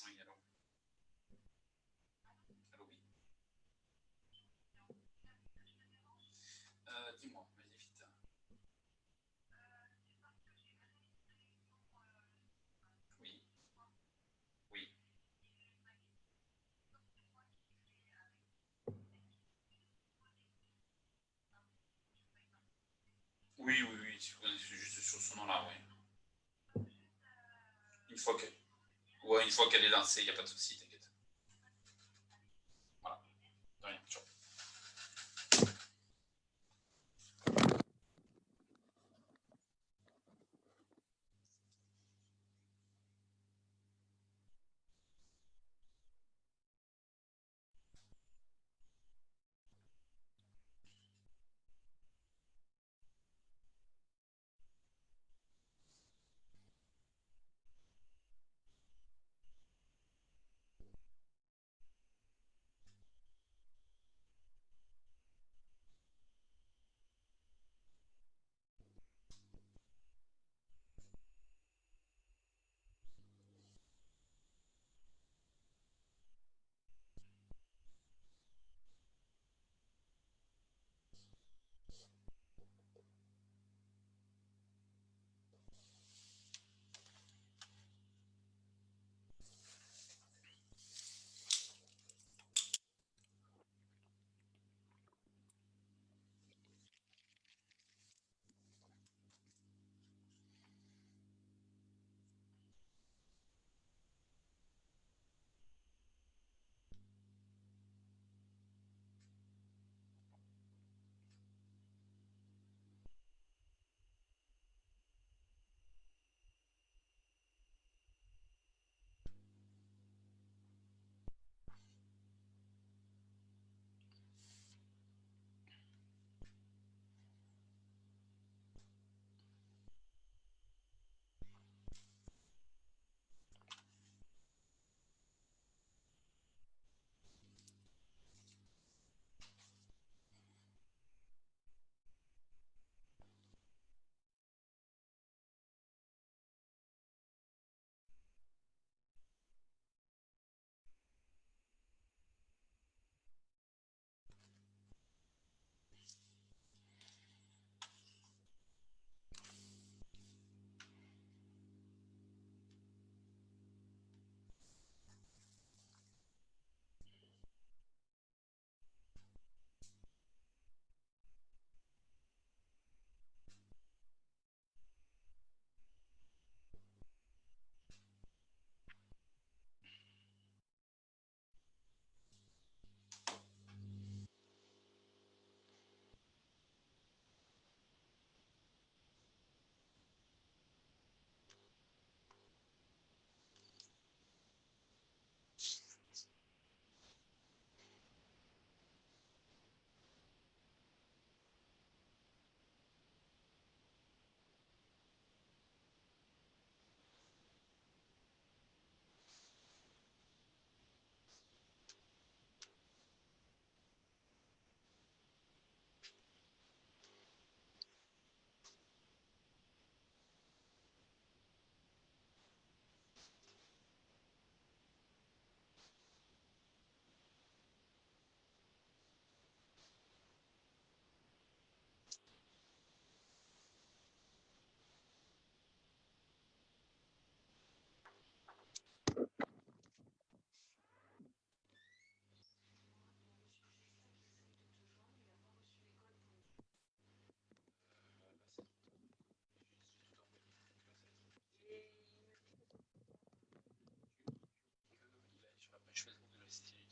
Oui, allô. Allô, oui. Dis-moi, vas-y vite. Oui, oui. Oui, oui, oui, c'est juste sur ce nom-là, oui. Une fois que... Ouais, une fois qu'elle est lancée, il n'y a pas de souci, t'inquiète. Voilà, de rien, ciao.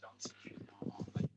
Alors, en fait,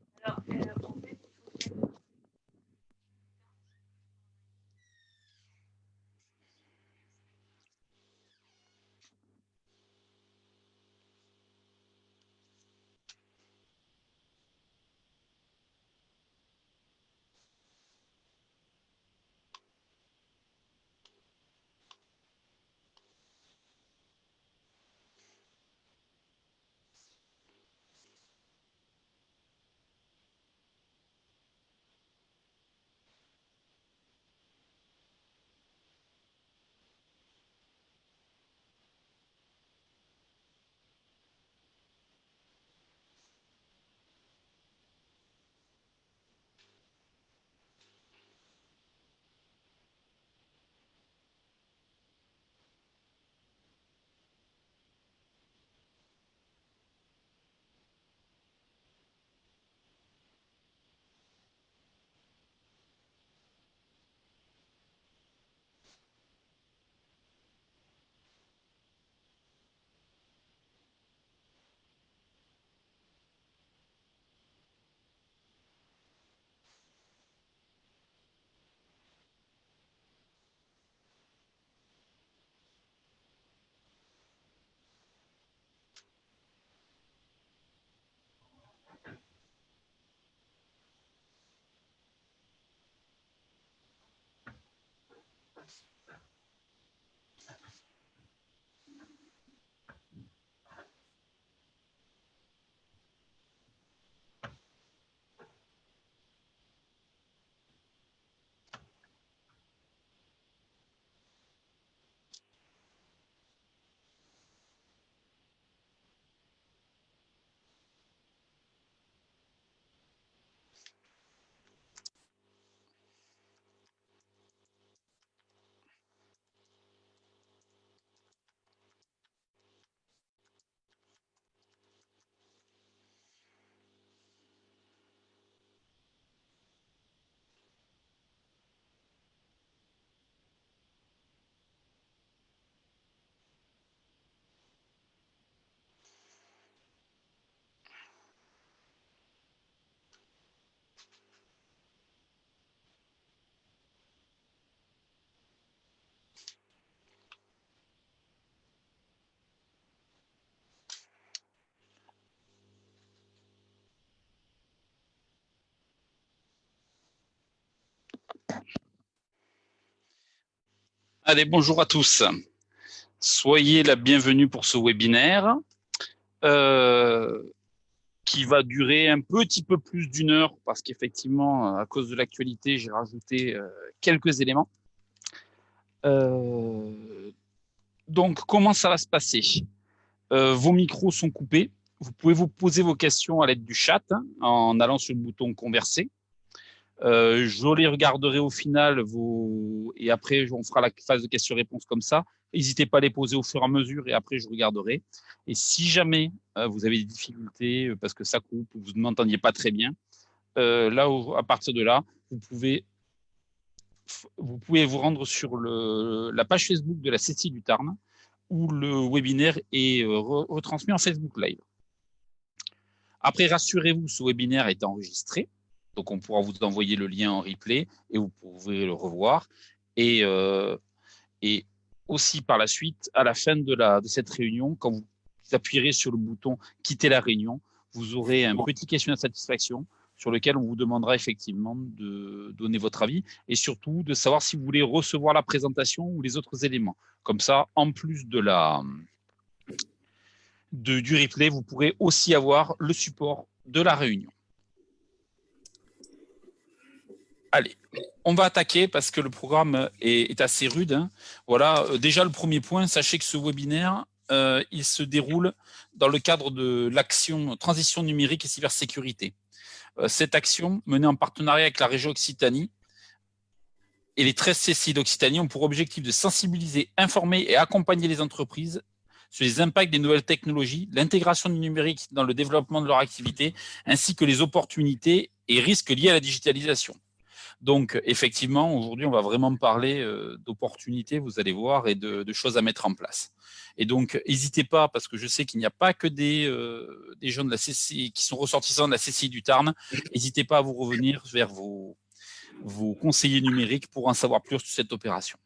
Allez, bonjour à tous. Soyez la bienvenue pour ce webinaire qui va durer un petit peu plus d'une heure parce qu'effectivement, à cause de l'actualité, j'ai rajouté quelques éléments. Donc, comment ça va se passer? Vos micros sont coupés. Vous pouvez vous poser vos questions à l'aide du chat en allant sur le bouton converser. Je les regarderai au final et après on fera la phase de questions-réponses comme ça. N'hésitez pas à les poser au fur et à mesure et après je regarderai. Et si jamais vous avez des difficultés parce que ça coupe ou vous ne m'entendiez pas très bien, à partir de là, vous pouvez vous rendre sur la page Facebook de la CCI du Tarn où le webinaire est retransmis en Facebook Live. Après, rassurez-vous, ce webinaire est enregistré. Donc, on pourra vous envoyer le lien en replay et vous pourrez le revoir. Et aussi, par la suite, à la fin de cette réunion, quand vous appuierez sur le bouton « Quitter la réunion », vous aurez un petit questionnaire de satisfaction sur lequel on vous demandera effectivement de donner votre avis et surtout de savoir si vous voulez recevoir la présentation ou les autres éléments. Comme ça, en plus du replay, vous pourrez aussi avoir le support de la réunion. Allez, on va attaquer parce que le programme est assez rude. Hein. Voilà, déjà le premier point, sachez que ce webinaire, il se déroule dans le cadre de l'action transition numérique et cybersécurité. Cette action, menée en partenariat avec la région Occitanie et les 13 CCI d'Occitanie, ont pour objectif de sensibiliser, informer et accompagner les entreprises sur les impacts des nouvelles technologies, l'intégration du numérique dans le développement de leur activité, ainsi que les opportunités et risques liés à la digitalisation. Donc, effectivement, aujourd'hui, on va vraiment parler d'opportunités, vous allez voir, et de choses à mettre en place. Et donc, n'hésitez pas, parce que je sais qu'il n'y a pas que des gens de la CCI qui sont ressortissants de la CCI du Tarn. N'hésitez pas à vous revenir vers vos conseillers numériques pour en savoir plus sur cette opération.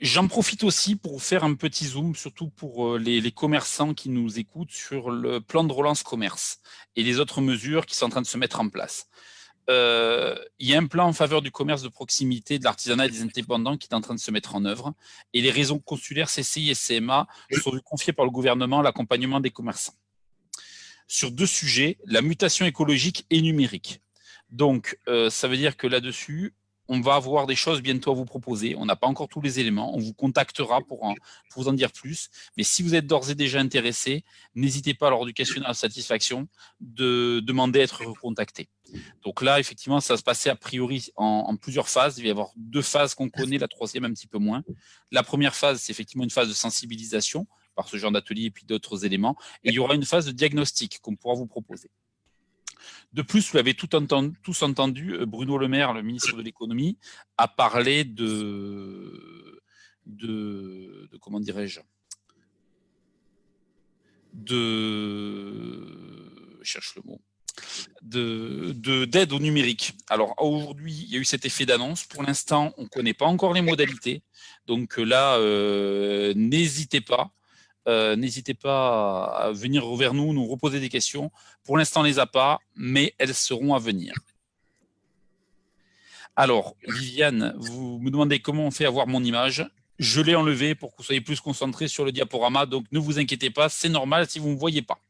J'en profite aussi pour faire un petit zoom, surtout pour les commerçants qui nous écoutent, sur le plan de relance commerce et les autres mesures qui sont en train de se mettre en place. Il y a un plan en faveur du commerce de proximité, de l'artisanat et des indépendants qui est en train de se mettre en œuvre. Et les réseaux consulaires CCI et CMA sont confiés par le gouvernement à l'accompagnement des commerçants. Sur 2 sujets, la mutation écologique et numérique. Donc, ça veut dire que là-dessus, on va avoir des choses bientôt à vous proposer. On n'a pas encore tous les éléments. On vous contactera pour vous en dire plus. Mais si vous êtes d'ores et déjà intéressé, n'hésitez pas lors du questionnaire de satisfaction de demander à être recontacté. Donc là, effectivement, ça va se passer a priori en plusieurs phases. Il va y avoir 2 phases qu'on connaît, la 3e un petit peu moins. La première phase, c'est effectivement une phase de sensibilisation par ce genre d'atelier et puis d'autres éléments. Et il y aura une phase de diagnostic qu'on pourra vous proposer. De plus, vous l'avez tous entendu, Bruno Le Maire, le ministre de l'économie, a parlé de comment dirais-je, je cherche le mot, d'aide au numérique. Alors aujourd'hui, il y a eu cet effet d'annonce. Pour l'instant, on ne connaît pas encore les modalités. Donc là, n'hésitez pas. N'hésitez pas à venir vers nous reposer des questions. Pour l'instant, on ne les a pas, mais elles seront à venir. Alors, Viviane, vous me demandez comment on fait à voir mon image. Je l'ai enlevée pour que vous soyez plus concentrés sur le diaporama, donc ne vous inquiétez pas, c'est normal si vous ne me voyez pas.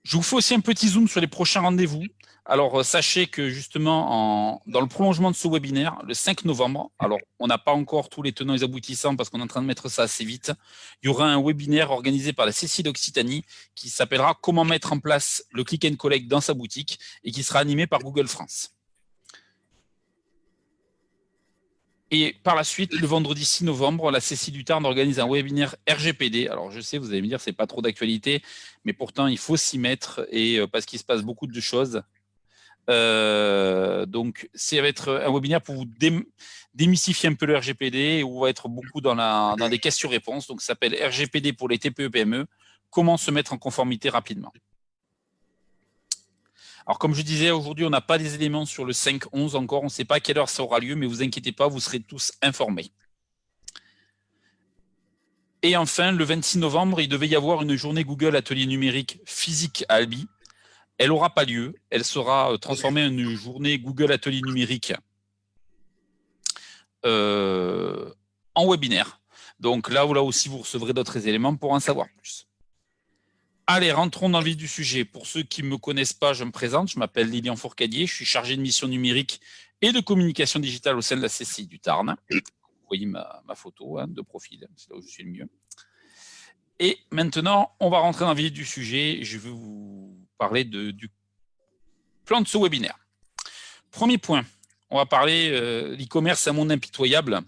Je vous fais aussi un petit zoom sur les prochains rendez-vous. Alors, sachez que justement, dans le prolongement de ce webinaire, le 5 novembre, alors on n'a pas encore tous les tenants et les aboutissants parce qu'on est en train de mettre ça assez vite, il y aura un webinaire organisé par la CCI d'Occitanie qui s'appellera « Comment mettre en place le click and collect dans sa boutique » et qui sera animé par Google France. Et par la suite, le vendredi 6 novembre, la CCI du Tarn organise un webinaire RGPD. Alors, je sais, vous allez me dire, ce n'est pas trop d'actualité, mais pourtant, il faut s'y mettre et parce qu'il se passe beaucoup de choses. Donc, ça va être un webinaire pour vous démystifier un peu le RGPD où on va être beaucoup dans des questions-réponses. Donc, ça s'appelle RGPD pour les TPE-PME. Comment se mettre en conformité rapidement. Alors, comme je disais, aujourd'hui, on n'a pas des éléments sur le 5-11 encore. On ne sait pas à quelle heure ça aura lieu, mais vous inquiétez pas, vous serez tous informés. Et enfin, le 26 novembre, il devait y avoir une journée Google Atelier numérique physique à Albi. Elle n'aura pas lieu. Elle sera transformée en une journée Google Atelier numérique en webinaire. Donc là aussi, vous recevrez d'autres éléments pour en savoir plus. Allez, rentrons dans le vif du sujet. Pour ceux qui ne me connaissent pas, je me présente. Je m'appelle Lilian Fourcadier. Je suis chargé de mission numérique et de communication digitale au sein de la CCI du Tarn. Vous voyez ma photo de profil, c'est là où je suis le mieux. Et maintenant, on va rentrer dans le vif du sujet. Je vais vous parler du plan de ce webinaire. Premier point, on va parler l'e-commerce, un monde impitoyable.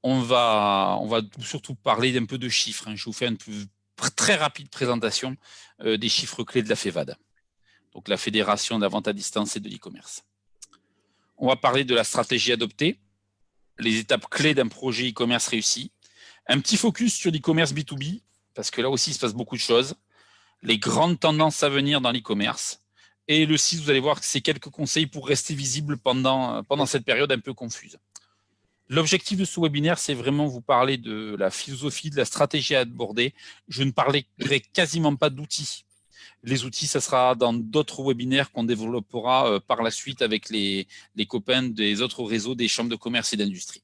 On va surtout parler d'un peu de chiffres. Je vous fais une très rapide présentation des chiffres clés de la FEVAD, donc la Fédération de la vente à distance et de l'e-commerce. On va parler de la stratégie adoptée, les étapes clés d'un projet e-commerce réussi, un petit focus sur l'e-commerce B2B, parce que là aussi, il se passe beaucoup de choses, les grandes tendances à venir dans l'e-commerce, et le 6, vous allez voir que c'est quelques conseils pour rester visible pendant cette période un peu confuse. L'objectif de ce webinaire, c'est vraiment vous parler de la philosophie, de la stratégie à aborder. Je ne parlerai quasiment pas d'outils. Les outils, ça sera dans d'autres webinaires qu'on développera par la suite avec les copains des autres réseaux des chambres de commerce et d'industrie.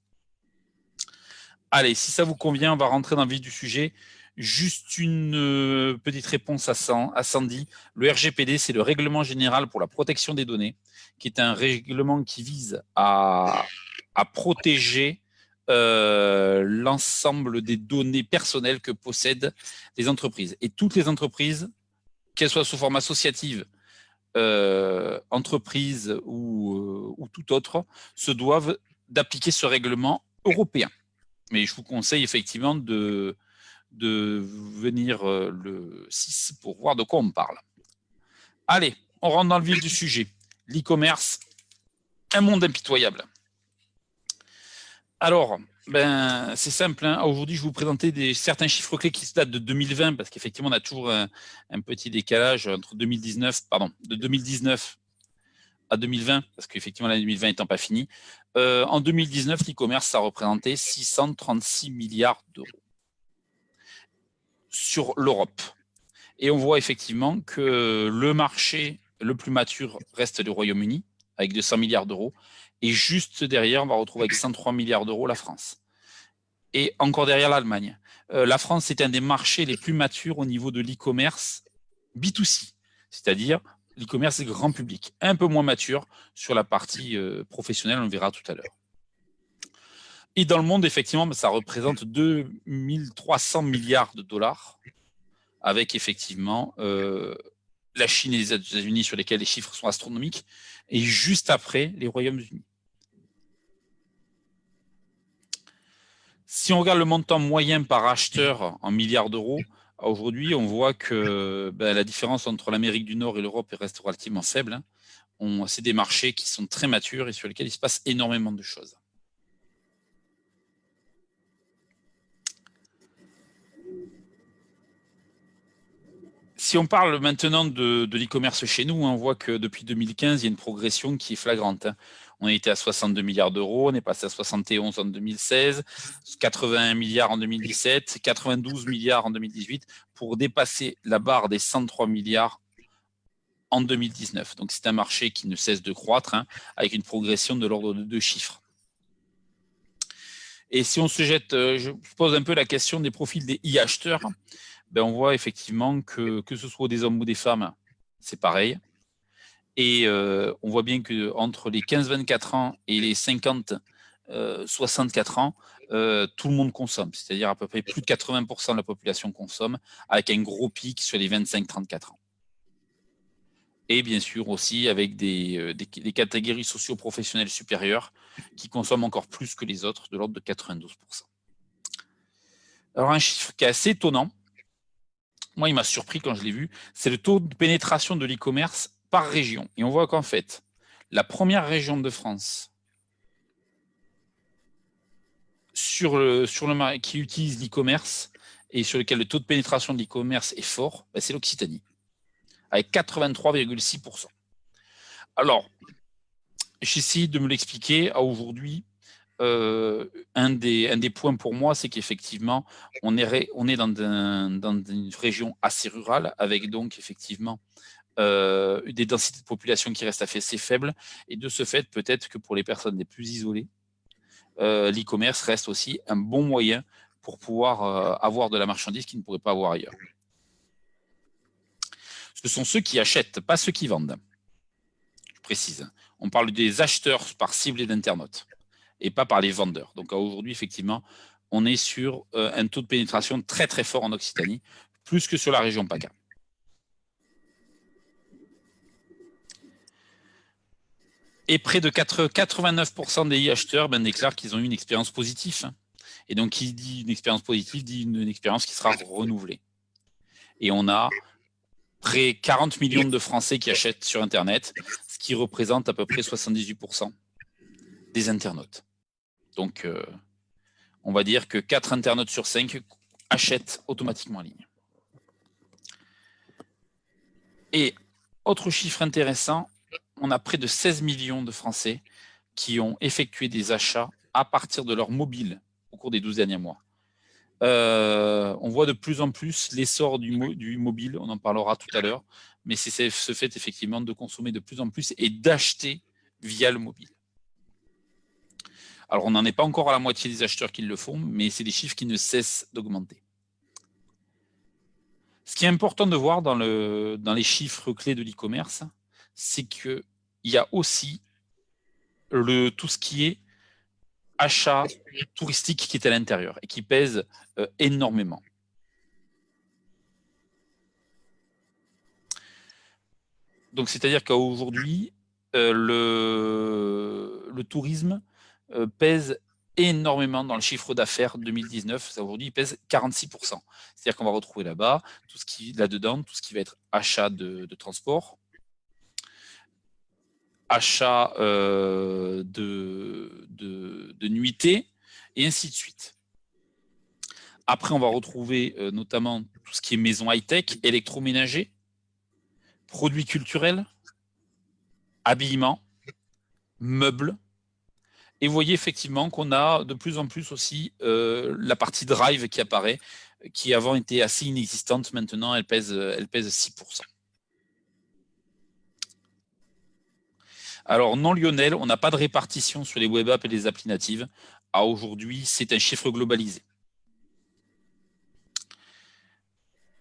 Allez, si ça vous convient, on va rentrer dans le vif du sujet. Juste une petite réponse à Sandy. Le RGPD, c'est le Règlement général pour la protection des données, qui est un règlement qui vise à protéger l'ensemble des données personnelles que possèdent les entreprises. Et toutes les entreprises, qu'elles soient sous forme associative, entreprise ou tout autre, se doivent d'appliquer ce règlement européen. Mais je vous conseille effectivement de venir le 6 pour voir de quoi on parle. Allez, on rentre dans le vif du sujet. L'e-commerce, un monde impitoyable. Alors, c'est simple. Hein. Aujourd'hui, je vais vous présenter certains chiffres clés qui datent de 2020, parce qu'effectivement, on a toujours un petit décalage entre de 2019 à 2020, parce qu'effectivement, l'année 2020 n'étant pas finie. En 2019, l'e-commerce, ça représentait 636 milliards d'euros sur l'Europe. Et on voit effectivement que le marché le plus mature reste le Royaume-Uni, avec 200 milliards d'euros. Et juste derrière, on va retrouver avec 103 milliards d'euros la France. Et encore derrière l'Allemagne. La France est un des marchés les plus matures au niveau de l'e-commerce B2C, c'est-à-dire l'e-commerce grand public. Un peu moins mature sur la partie professionnelle, on le verra tout à l'heure. Et dans le monde, effectivement, ça représente 2300 milliards de dollars, avec effectivement la Chine et les États-Unis sur lesquels les chiffres sont astronomiques, et juste après, les Royaumes-Unis. Si on regarde le montant moyen par acheteur en milliards d'euros, aujourd'hui, on voit que la différence entre l'Amérique du Nord et l'Europe reste relativement faible. Hein. C'est des marchés qui sont très matures et sur lesquels il se passe énormément de choses. Si on parle maintenant de l'e-commerce chez nous, on voit que depuis 2015, il y a une progression qui est flagrante. Hein. On était à 62 milliards d'euros, on est passé à 71 en 2016, 81 milliards en 2017, 92 milliards en 2018, pour dépasser la barre des 103 milliards en 2019. Donc c'est un marché qui ne cesse de croître, hein, avec une progression de l'ordre de 2 chiffres. Et si on se jette, je pose un peu la question des profils des e-acheteurs, on voit effectivement que ce soit des hommes ou des femmes, c'est pareil. Et on voit bien qu'entre les 15-24 ans et les 50-64 ans, tout le monde consomme. C'est-à-dire à peu près plus de 80% de la population consomme, avec un gros pic sur les 25-34 ans. Et bien sûr aussi avec des catégories socio-professionnelles supérieures qui consomment encore plus que les autres, de l'ordre de 92%. Alors un chiffre qui est assez étonnant, moi il m'a surpris quand je l'ai vu, c'est le taux de pénétration de l'e-commerce par région. Et on voit qu'en fait, la première région de France qui utilise l'e-commerce et sur lequel le taux de pénétration de l'e-commerce est fort, c'est l'Occitanie, avec 83,6%. Alors, j'essaie de me l'expliquer. Aujourd'hui, un des points pour moi, c'est qu'effectivement, on est dans une région assez rurale, avec donc effectivement des densités de population qui restent assez faibles. Et de ce fait, peut-être que pour les personnes les plus isolées, l'e-commerce reste aussi un bon moyen pour pouvoir avoir de la marchandise qu'ils ne pourraient pas avoir ailleurs. Ce sont ceux qui achètent, pas ceux qui vendent. Je précise. On parle des acheteurs par cible d'internautes et pas par les vendeurs. Donc aujourd'hui, effectivement, on est sur un taux de pénétration très très fort en Occitanie, plus que sur la région PACA. Et près de 89% des e-acheteurs déclarent qu'ils ont eu une expérience positive. Et donc, qui dit une expérience positive, dit une expérience qui sera renouvelée. Et on a près 40 millions de Français qui achètent sur Internet, ce qui représente à peu près 78% des internautes. Donc, on va dire que 4 internautes sur 5 achètent automatiquement en ligne. Et autre chiffre intéressant, on a près de 16 millions de Français qui ont effectué des achats à partir de leur mobile au cours des 12 derniers mois. On voit de plus en plus l'essor du mobile, on en parlera tout à l'heure, mais c'est ce fait effectivement de consommer de plus en plus et d'acheter via le mobile. Alors, on n'en est pas encore à la moitié des acheteurs qui le font, mais c'est des chiffres qui ne cessent d'augmenter. Ce qui est important de voir dans les chiffres clés de l'e-commerce, c'est qu'il y a aussi tout ce qui est achat touristique qui est à l'intérieur et qui pèse énormément. Donc, c'est-à-dire qu'aujourd'hui, le tourisme pèse énormément dans le chiffre d'affaires 2019. Aujourd'hui, il pèse 46%. C'est-à-dire qu'on va retrouver là-bas, là-dedans, tout ce qui va être achat de transport, achat de nuitées, et ainsi de suite. Après, on va retrouver notamment tout ce qui est maison high-tech, électroménager, produits culturels, habillement, meubles. Et vous voyez effectivement qu'on a de plus en plus aussi la partie drive qui apparaît, qui avant était assez inexistante. Maintenant, elle pèse 6%. Alors, non Lionel, on n'a pas de répartition sur les web apps et les applis natives. Aujourd'hui, c'est un chiffre globalisé.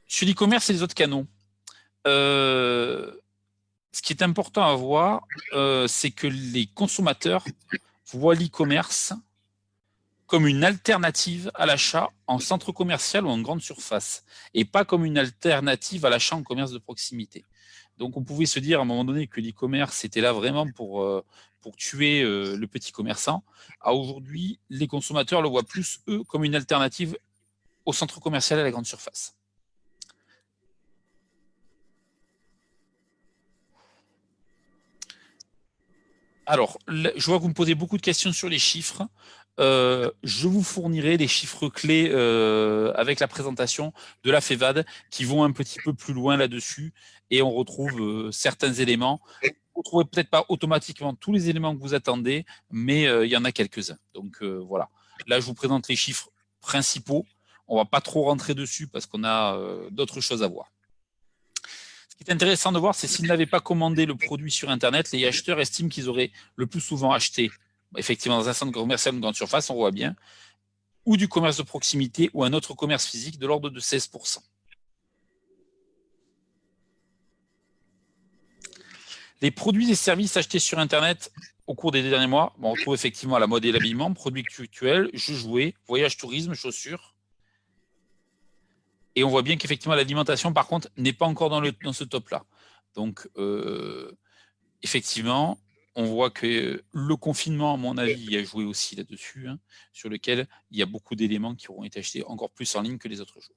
Sur l'e-commerce et les autres canaux, ce qui est important à voir, c'est que les consommateurs voient l'e-commerce comme une alternative à l'achat en centre commercial ou en grande surface, et pas comme une alternative à l'achat en commerce de proximité. Donc, on pouvait se dire à un moment donné que l'e-commerce était là vraiment pour tuer le petit commerçant. Aujourd'hui, les consommateurs le voient plus, eux, comme une alternative au centre commercial et à la grande surface. Alors, je vois que vous me posez beaucoup de questions sur les chiffres. Je vous fournirai les chiffres clés avec la présentation de la FEVAD qui vont un petit peu plus loin là-dessus et on retrouve certains éléments. Vous ne trouvez peut-être pas automatiquement tous les éléments que vous attendez, mais il y en a quelques-uns. Donc voilà. Là, je vous présente les chiffres principaux. On ne va pas trop rentrer dessus parce qu'on a d'autres choses à voir. Ce qui est intéressant de voir, c'est s'ils n'avaient pas commandé le produit sur Internet, les acheteurs estiment qu'ils auraient le plus souvent acheté, effectivement, dans un centre commercial ou une grande surface, on voit bien, ou du commerce de proximité ou un autre commerce physique de l'ordre de 16%. Les produits et services achetés sur Internet au cours des derniers mois, on retrouve effectivement la mode et l'habillement, produits culturels, jeux jouets, voyages, tourisme, chaussures. Et on voit bien qu'effectivement, l'alimentation, par contre, n'est pas encore dans ce top-là. Donc, effectivement, on voit que le confinement, à mon avis, a joué aussi là-dessus, hein, sur lequel il y a beaucoup d'éléments qui auront été achetés encore plus en ligne que les autres jours.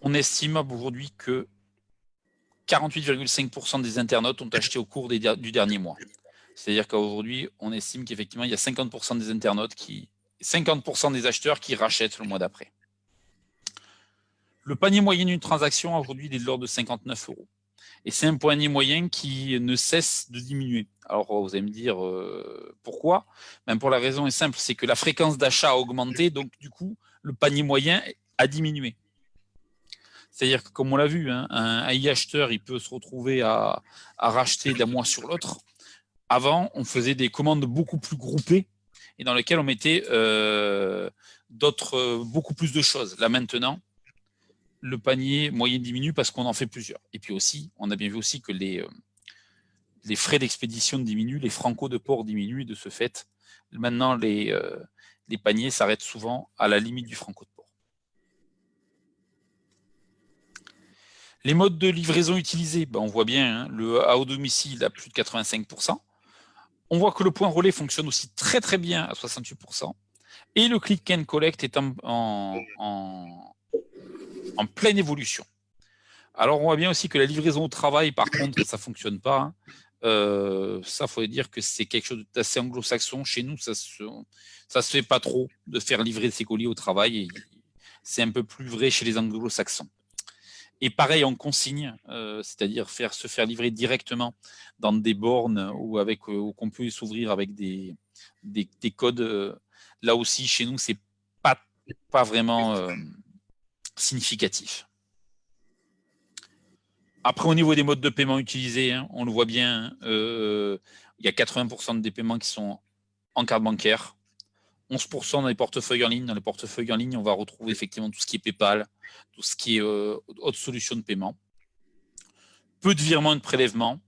On estime aujourd'hui que 48,5% des internautes ont acheté au cours du dernier mois. C'est-à-dire qu'aujourd'hui, on estime qu'effectivement, il y a 50% des internautes 50% des acheteurs qui rachètent le mois d'après. Le panier moyen d'une transaction, aujourd'hui, il est de l'ordre de 59 €. Et c'est un panier moyen qui ne cesse de diminuer. Alors, vous allez me dire pourquoi? Ben, pour la raison est simple, c'est que la fréquence d'achat a augmenté, donc du coup, le panier moyen a diminué. C'est-à-dire que, comme on l'a vu, hein, un e-acheteur, il peut se retrouver à racheter d'un mois sur l'autre. Avant, on faisait des commandes beaucoup plus groupées et dans lesquelles on mettait beaucoup plus de choses. Là, maintenant, le panier moyen diminue parce qu'on en fait plusieurs. Et puis aussi, on a bien vu aussi que les frais d'expédition diminuent, les francos de port diminuent, et de ce fait, maintenant, les paniers s'arrêtent souvent à la limite du franco de port. Les modes de livraison utilisés, ben on voit bien, hein, le à haut domicile à plus de 85%. On voit que le point relais fonctionne aussi très très bien à 68%. Et le click and collect est en pleine évolution. Alors, on voit bien aussi que la livraison au travail, par contre, ça ne fonctionne pas. Hein. Ça, il faut dire que c'est quelque chose d'assez anglo-saxon. Chez nous, ça se fait pas trop de faire livrer ses colis au travail. Et c'est un peu plus vrai chez les anglo-saxons. Et pareil en consigne, c'est-à-dire se faire livrer directement dans des bornes ou qu'on peut s'ouvrir avec des codes. Là aussi, chez nous, c'est pas vraiment significatif. Après, au niveau des modes de paiement utilisés, hein, on le voit bien, il y a 80% des paiements qui sont en carte bancaire, 11% dans les portefeuilles en ligne. Dans les portefeuilles en ligne, on va retrouver effectivement tout ce qui est PayPal, tout ce qui est autre solution de paiement. Peu de virements et de prélèvements.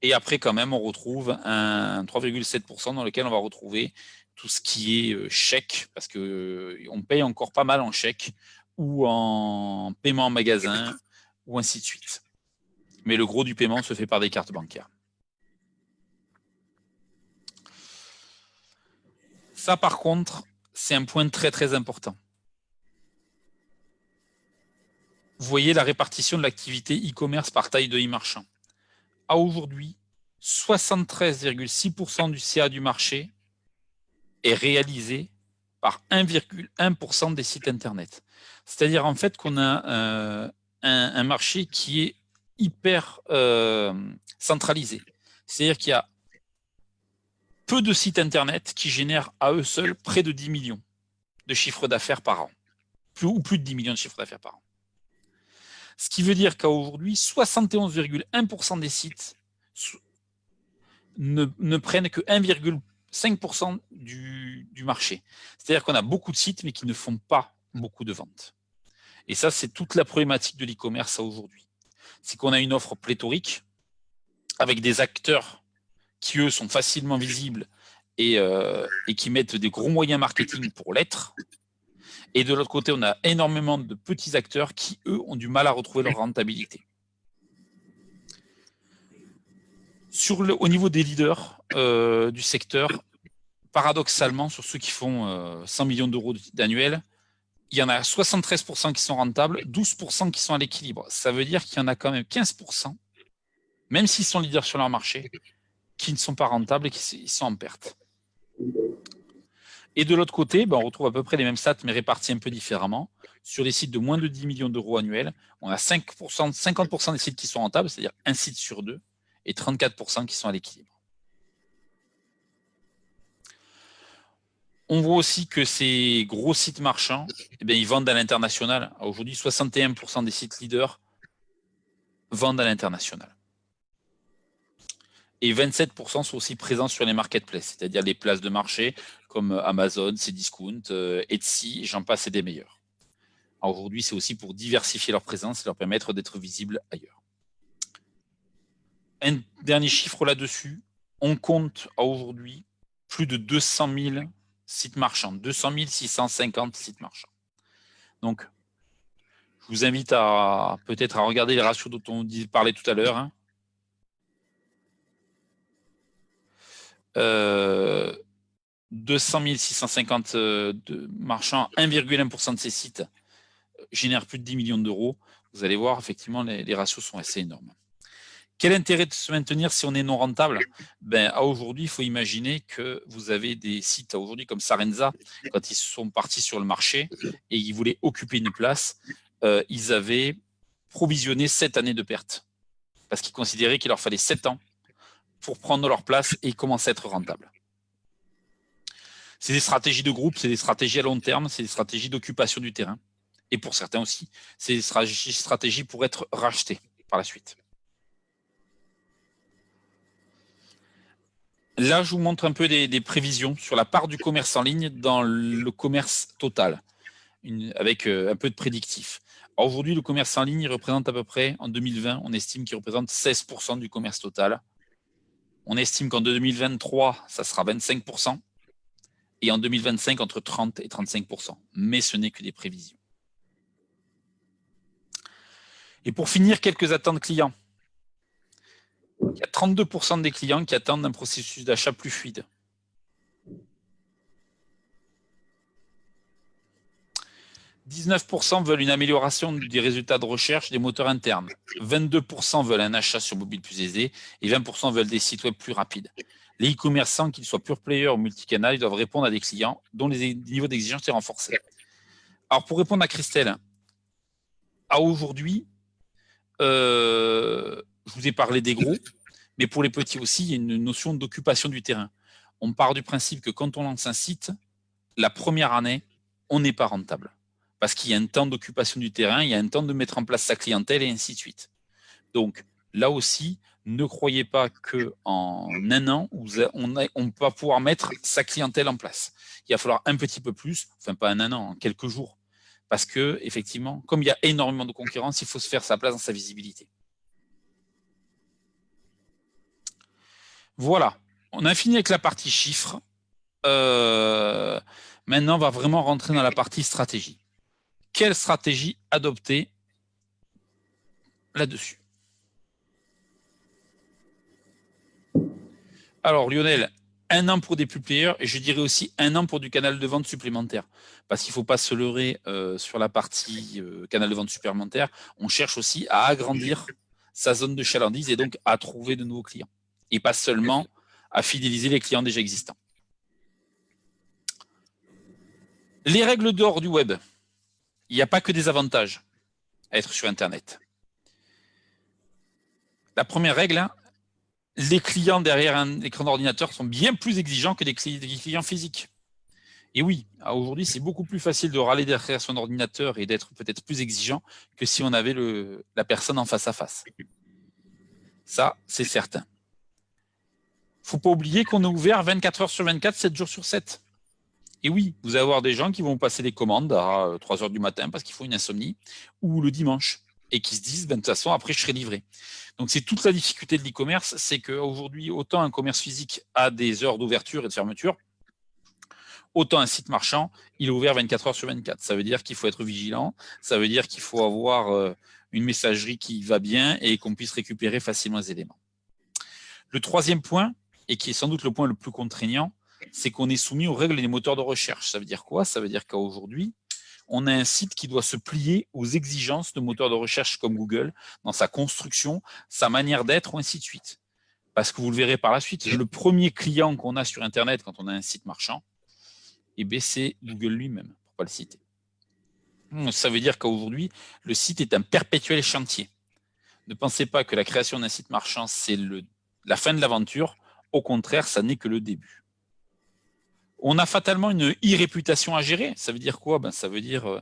Et après, quand même, on retrouve un 3,7% dans lequel on va retrouver tout ce qui est chèque, parce qu'on paye encore pas mal en chèque ou en paiement en magasin, ou ainsi de suite. Mais le gros du paiement se fait par des cartes bancaires. Ça, par contre, c'est un point très, très important. vous voyez la répartition de l'activité e-commerce par taille de e-marchand. À aujourd'hui, 73,6% du CA du marché est réalisé par 1,1% des sites Internet. C'est-à-dire en fait qu'on a un marché qui est hyper centralisé. C'est-à-dire qu'il y a peu de sites Internet qui génèrent à eux seuls près de 10 millions de chiffre d'affaires par an, ou plus de 10 millions de chiffre d'affaires par an. Ce qui veut dire qu'à aujourd'hui, 71,1% des sites ne prennent que 1,5% du marché. C'est-à-dire qu'on a beaucoup de sites, mais qui ne font pas beaucoup de ventes. Et ça, c'est toute la problématique de l'e-commerce aujourd'hui. C'est qu'on a une offre pléthorique avec des acteurs qui, eux, sont facilement visibles et qui mettent des gros moyens marketing pour l'être. Et de l'autre côté, on a énormément de petits acteurs qui, eux, ont du mal à retrouver leur rentabilité. Au niveau des leaders du secteur, paradoxalement, sur ceux qui font 100 millions d'euros d'annuel, il y en a 73% qui sont rentables, 12% qui sont à l'équilibre. Ça veut dire qu'il y en a quand même 15%, même s'ils sont leaders sur leur marché, qui ne sont pas rentables et qui sont en perte. Et de l'autre côté, on retrouve à peu près les mêmes stats, mais répartis un peu différemment. Sur les sites de moins de 10 millions d'euros annuels, on a 50% des sites qui sont rentables, c'est-à-dire un site sur deux, et 34% qui sont à l'équilibre. On voit aussi que ces gros sites marchands, ils vendent à l'international. Aujourd'hui, 61% des sites leaders vendent à l'international. Et 27% sont aussi présents sur les marketplaces, c'est-à-dire les places de marché comme Amazon, Cdiscount, Etsy, j'en passe et des meilleurs. Aujourd'hui, c'est aussi pour diversifier leur présence et leur permettre d'être visibles ailleurs. Un dernier chiffre là-dessus, on compte aujourd'hui plus de 200 000 sites marchands, 200 650 sites marchands. Donc, je vous invite peut-être à regarder les ratios dont on parlait tout à l'heure. Hein. 200 650 de marchands, 1,1% de ces sites génèrent plus de 10 millions d'euros. Vous allez voir, effectivement, les ratios sont assez énormes. Quel intérêt de se maintenir si on est non rentable? À aujourd'hui, il faut imaginer que vous avez des sites aujourd'hui comme Sarenza, quand ils sont partis sur le marché et ils voulaient occuper une place, ils avaient provisionné 7 années de perte parce qu'ils considéraient qu'il leur fallait 7 ans pour prendre leur place et commencer à être rentable. C'est des stratégies de groupe, c'est des stratégies à long terme, c'est des stratégies d'occupation du terrain. Et pour certains aussi, c'est des stratégies pour être rachetés par la suite. Là, je vous montre un peu des prévisions sur la part du commerce en ligne dans le commerce total, avec un peu de prédictif. Aujourd'hui, le commerce en ligne représente à peu près, en 2020, on estime qu'il représente 16% du commerce total. On estime qu'en 2023, ça sera 25%. Et en 2025, entre 30 et 35%. Mais ce n'est que des prévisions. Et pour finir, quelques attentes clients. Il y a 32% des clients qui attendent un processus d'achat plus fluide. 19% veulent une amélioration des résultats de recherche des moteurs internes. 22% veulent un achat sur mobile plus aisé et 20% veulent des sites web plus rapides. Les e-commerçants, qu'ils soient pure player ou multicanal, ils doivent répondre à des clients dont les niveaux d'exigence est renforcé. Alors, pour répondre à Christelle, à aujourd'hui, je vous ai parlé des gros, mais pour les petits aussi, il y a une notion d'occupation du terrain. On part du principe que quand on lance un site, la première année, on n'est pas rentable. Parce qu'il y a un temps d'occupation du terrain, il y a un temps de mettre en place sa clientèle et ainsi de suite. Donc, là aussi, ne croyez pas qu'en un an, on va pouvoir mettre sa clientèle en place. Il va falloir un petit peu plus, enfin pas un an, en quelques jours. Parce que, effectivement, comme il y a énormément de concurrence, il faut se faire sa place dans sa visibilité. Voilà, on a fini avec la partie chiffres. Maintenant, on va vraiment rentrer dans la partie stratégie. Quelle stratégie adopter là-dessus? Alors, Lionel, 1 an pour des pure players et je dirais aussi 1 an pour du canal de vente supplémentaire. Parce qu'il ne faut pas se leurrer sur la partie canal de vente supplémentaire. On cherche aussi à agrandir sa zone de chalandise et donc à trouver de nouveaux clients. Et pas seulement à fidéliser les clients déjà existants. Les règles d'or du web. Il n'y a pas que des avantages à être sur Internet. La première règle, hein, les clients derrière un écran d'ordinateur sont bien plus exigeants que des clients physiques. Et oui, aujourd'hui, c'est beaucoup plus facile de râler derrière son ordinateur et d'être peut-être plus exigeant que si on avait la personne en face à face. Ça, c'est certain. Il ne faut pas oublier qu'on est ouvert 24 heures sur 24, 7 jours sur 7. Et oui, vous allez avoir des gens qui vont passer des commandes à 3 heures du matin parce qu'ils font une insomnie, ou le dimanche, et qui se disent, de toute façon, après, je serai livré. Donc, c'est toute la difficulté de l'e-commerce, c'est qu'aujourd'hui, autant un commerce physique a des heures d'ouverture et de fermeture, autant un site marchand, il est ouvert 24 heures sur 24. Ça veut dire qu'il faut être vigilant, ça veut dire qu'il faut avoir une messagerie qui va bien et qu'on puisse récupérer facilement les éléments. Le troisième point, et qui est sans doute le point le plus contraignant, c'est qu'on est soumis aux règles des moteurs de recherche. Ça veut dire quoi? Ça veut dire qu'aujourd'hui, on a un site qui doit se plier aux exigences de moteurs de recherche comme Google, dans sa construction, sa manière d'être, ou ainsi de suite. Parce que vous le verrez par la suite, le premier client qu'on a sur Internet quand on a un site marchand, c'est Google lui-même, pour ne pas le citer. Ça veut dire qu'aujourd'hui, le site est un perpétuel chantier. Ne pensez pas que la création d'un site marchand, c'est la fin de l'aventure. Au contraire, ça n'est que le début. On a fatalement une e-réputation à gérer. Ça veut dire quoi? Ça veut dire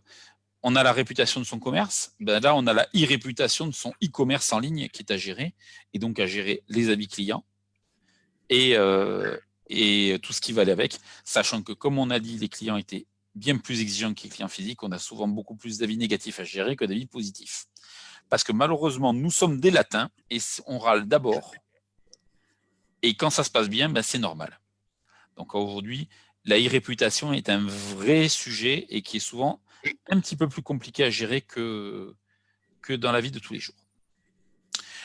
on a la réputation de son commerce. Là, on a la e-réputation de son e-commerce en ligne qui est à gérer, et donc à gérer les avis clients et tout ce qui va aller avec, sachant que, comme on a dit, les clients étaient bien plus exigeants que les clients physiques. On a souvent beaucoup plus d'avis négatifs à gérer que d'avis positifs. Parce que malheureusement, nous sommes des latins et on râle d'abord. Et quand ça se passe bien, c'est normal. Donc aujourd'hui, la e-réputation est un vrai sujet et qui est souvent un petit peu plus compliqué à gérer que dans la vie de tous les jours.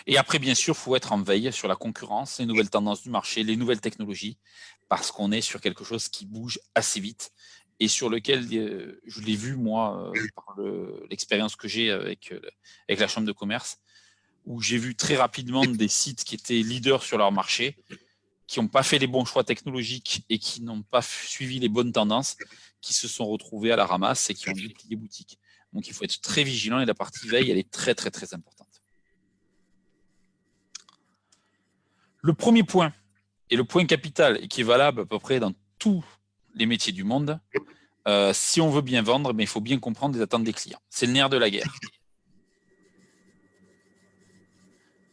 Et après, bien sûr, il faut être en veille sur la concurrence, les nouvelles tendances du marché, les nouvelles technologies, parce qu'on est sur quelque chose qui bouge assez vite et sur lequel je l'ai vu, moi, par l'expérience que j'ai avec la Chambre de commerce, où j'ai vu très rapidement des sites qui étaient leaders sur leur marché, qui n'ont pas fait les bons choix technologiques et qui n'ont pas suivi les bonnes tendances, qui se sont retrouvés à la ramasse et qui ont dû plier boutique. Donc, il faut être très vigilant et la partie veille, elle est très, très, très importante. Le premier point, et le point capital, et qui est valable à peu près dans tous les métiers du monde, si on veut bien vendre, il faut bien comprendre les attentes des clients. C'est le nerf de la guerre.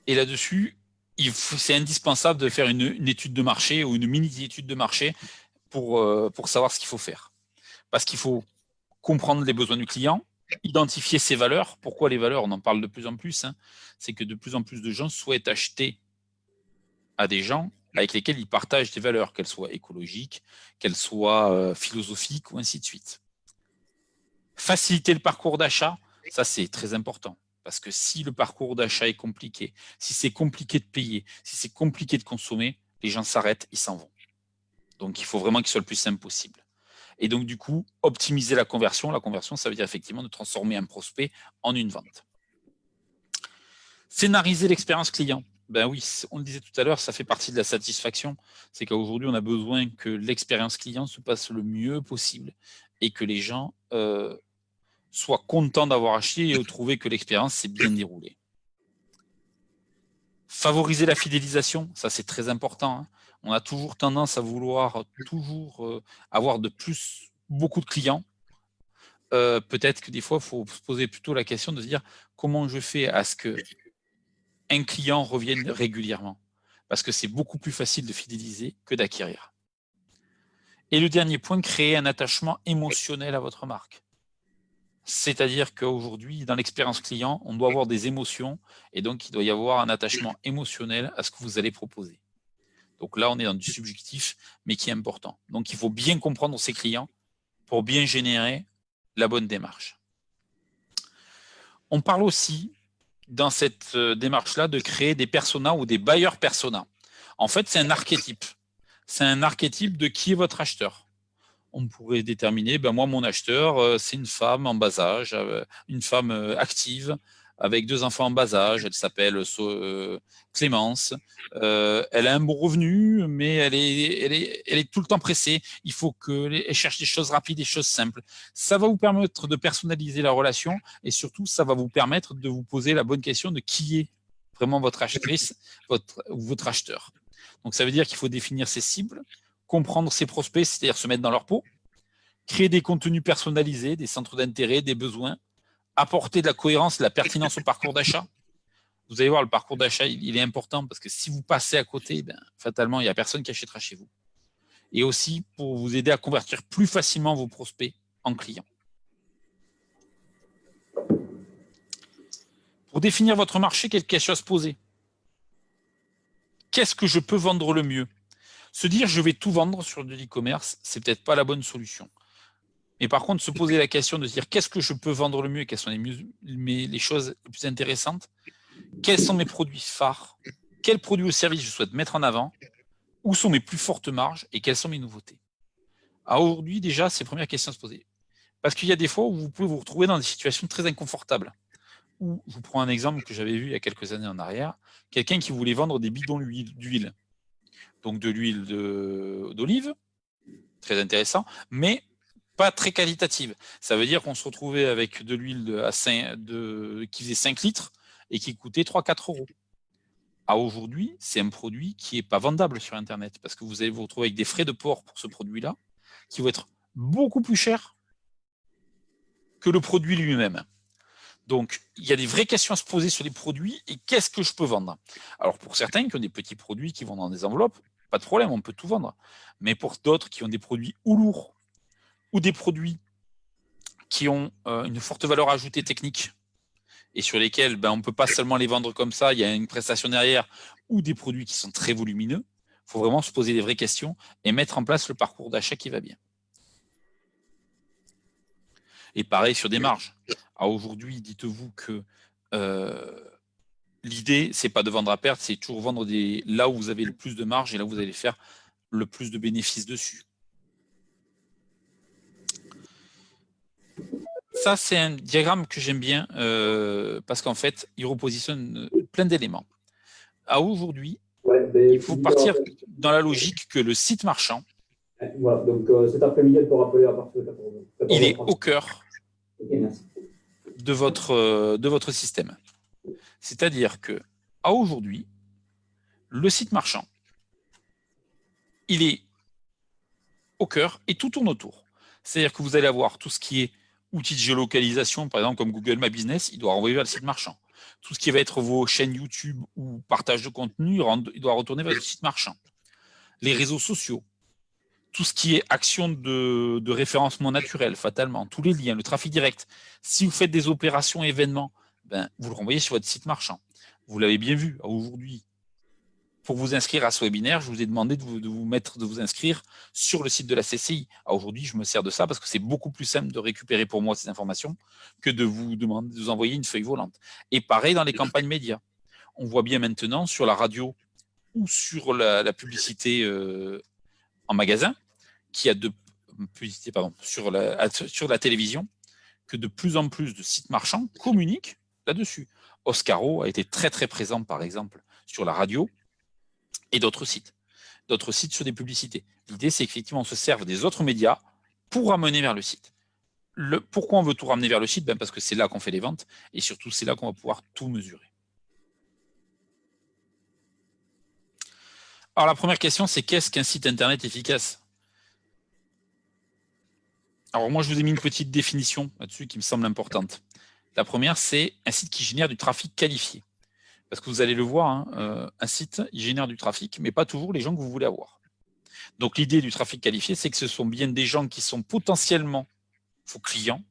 Et là-dessus, c'est indispensable de faire une étude de marché ou une mini-étude de marché pour savoir ce qu'il faut faire. Parce qu'il faut comprendre les besoins du client, identifier ses valeurs. Pourquoi les valeurs? On en parle de plus en plus. C'est que de plus en plus de gens souhaitent acheter à des gens avec lesquels ils partagent des valeurs, qu'elles soient écologiques, qu'elles soient philosophiques ou ainsi de suite. Faciliter le parcours d'achat, ça c'est très important. Parce que si le parcours d'achat est compliqué, si c'est compliqué de payer, si c'est compliqué de consommer, les gens s'arrêtent, ils s'en vont. Donc, il faut vraiment qu'il soit le plus simple possible. Et donc, du coup, optimiser la conversion. La conversion, ça veut dire effectivement de transformer un prospect en une vente. Scénariser l'expérience client. Oui, on le disait tout à l'heure, ça fait partie de la satisfaction. C'est qu'aujourd'hui, on a besoin que l'expérience client se passe le mieux possible et que les gens soient contents d'avoir acheté et trouver que l'expérience s'est bien déroulée. Favoriser la fidélisation, ça c'est très important. On a toujours tendance à vouloir avoir beaucoup de clients. Peut-être que des fois, il faut se poser plutôt la question de se dire comment je fais à ce qu'un client revienne régulièrement. Parce que c'est beaucoup plus facile de fidéliser que d'acquérir. Et le dernier point, créer un attachement émotionnel à votre marque. C'est-à-dire qu'aujourd'hui, dans l'expérience client, on doit avoir des émotions et donc il doit y avoir un attachement émotionnel à ce que vous allez proposer. Donc là, on est dans du subjectif, mais qui est important. Donc, il faut bien comprendre ses clients pour bien générer la bonne démarche. On parle aussi, dans cette démarche-là, de créer des personas ou des buyers personas. En fait, c'est un archétype. c'est un archétype de qui est votre acheteur. On pourrait déterminer, moi, mon acheteur, c'est une femme en bas âge, une femme active, avec 2 enfants en bas âge. Elle s'appelle Clémence. Elle a un bon revenu, mais elle est tout le temps pressée. Il faut qu'elle cherche des choses rapides, des choses simples. Ça va vous permettre de personnaliser la relation et surtout, ça va vous permettre de vous poser la bonne question de qui est vraiment votre achetrice, votre acheteur. Donc, ça veut dire qu'il faut définir ses cibles, comprendre ses prospects, c'est-à-dire se mettre dans leur peau, créer des contenus personnalisés, des centres d'intérêt, des besoins, apporter de la cohérence, de la pertinence au parcours d'achat. Vous allez voir, le parcours d'achat, il est important parce que si vous passez à côté, fatalement, il n'y a personne qui achètera chez vous. Et aussi pour vous aider à convertir plus facilement vos prospects en clients. Pour définir votre marché, quelle question à se poser? Qu'est-ce que je peux vendre le mieux? Se dire je vais tout vendre sur de l'e-commerce, c'est peut-être pas la bonne solution. Mais par contre, se poser la question de se dire qu'est-ce que je peux vendre le mieux et quelles sont les choses les plus intéressantes, quels sont mes produits phares, quels produits ou services je souhaite mettre en avant, où sont mes plus fortes marges et quelles sont mes nouveautés. Aujourd'hui, déjà, c'est la première question à se poser. Parce qu'il y a des fois où vous pouvez vous retrouver dans des situations très inconfortables. Où, je vous prends un exemple que j'avais vu il y a quelques années en arrière, quelqu'un qui voulait vendre des bidons d'huile. Donc de l'huile d'olive, très intéressant, mais pas très qualitative. Ça veut dire qu'on se retrouvait avec de l'huile qui faisait 5 litres et qui coûtait 3-4 euros. Aujourd'hui, c'est un produit qui n'est pas vendable sur Internet parce que vous allez vous retrouver avec des frais de port pour ce produit-là qui vont être beaucoup plus chers que le produit lui-même. Donc, il y a des vraies questions à se poser sur les produits et qu'est-ce que je peux vendre? Alors, pour certains qui ont des petits produits qui vont dans des enveloppes, pas de problème, on peut tout vendre. Mais pour d'autres qui ont des produits ou lourds ou des produits qui ont une forte valeur ajoutée technique et sur lesquels on ne peut pas seulement les vendre comme ça, il y a une prestation derrière, ou des produits qui sont très volumineux, il faut vraiment se poser des vraies questions et mettre en place le parcours d'achat qui va bien. Et pareil sur des marges. Aujourd'hui, dites-vous que l'idée, c'est pas de vendre à perte, c'est toujours vendre là où vous avez le plus de marge et là où vous allez faire le plus de bénéfices dessus. Ça, c'est un diagramme que j'aime bien parce qu'en fait, il repositionne plein d'éléments. Aujourd'hui, il faut partir dans la logique que le site marchand, voilà, donc cet après-midi, elle peut rappeler à partir de 14h. Il est au cœur de votre système. C'est-à-dire que aujourd'hui, le site marchand, il est au cœur et tout tourne autour. C'est-à-dire que vous allez avoir tout ce qui est outils de géolocalisation, par exemple comme Google My Business, il doit renvoyer vers le site marchand. Tout ce qui va être vos chaînes YouTube ou partage de contenu, il doit retourner vers le site marchand. Les réseaux sociaux, tout ce qui est action de référencement naturel, fatalement, tous les liens, le trafic direct. Si vous faites des opérations événements, vous le renvoyez sur votre site marchand. Vous l'avez bien vu, aujourd'hui, pour vous inscrire à ce webinaire, je vous ai demandé de vous inscrire sur le site de la CCI. Aujourd'hui, je me sers de ça parce que c'est beaucoup plus simple de récupérer pour moi ces informations que de vous demander de vous envoyer une feuille volante. Et pareil dans les campagnes médias. On voit bien maintenant sur la radio ou sur la publicité en magasin, sur la télévision, que de plus en plus de sites marchands communiquent là-dessus. Oscaro a été très très présent, par exemple, sur la radio et d'autres sites sur des publicités. L'idée, c'est qu'effectivement, on se serve des autres médias pour ramener vers le site. Pourquoi on veut tout ramener vers le site? Parce que c'est là qu'on fait les ventes et surtout, c'est là qu'on va pouvoir tout mesurer. Alors, la première question, c'est qu'est-ce qu'un site Internet efficace? Alors, moi, je vous ai mis une petite définition là-dessus qui me semble importante. La première, c'est un site qui génère du trafic qualifié. Parce que vous allez le voir, un site, il génère du trafic, mais pas toujours les gens que vous voulez avoir. Donc, l'idée du trafic qualifié, c'est que ce sont bien des gens qui sont potentiellement vos clients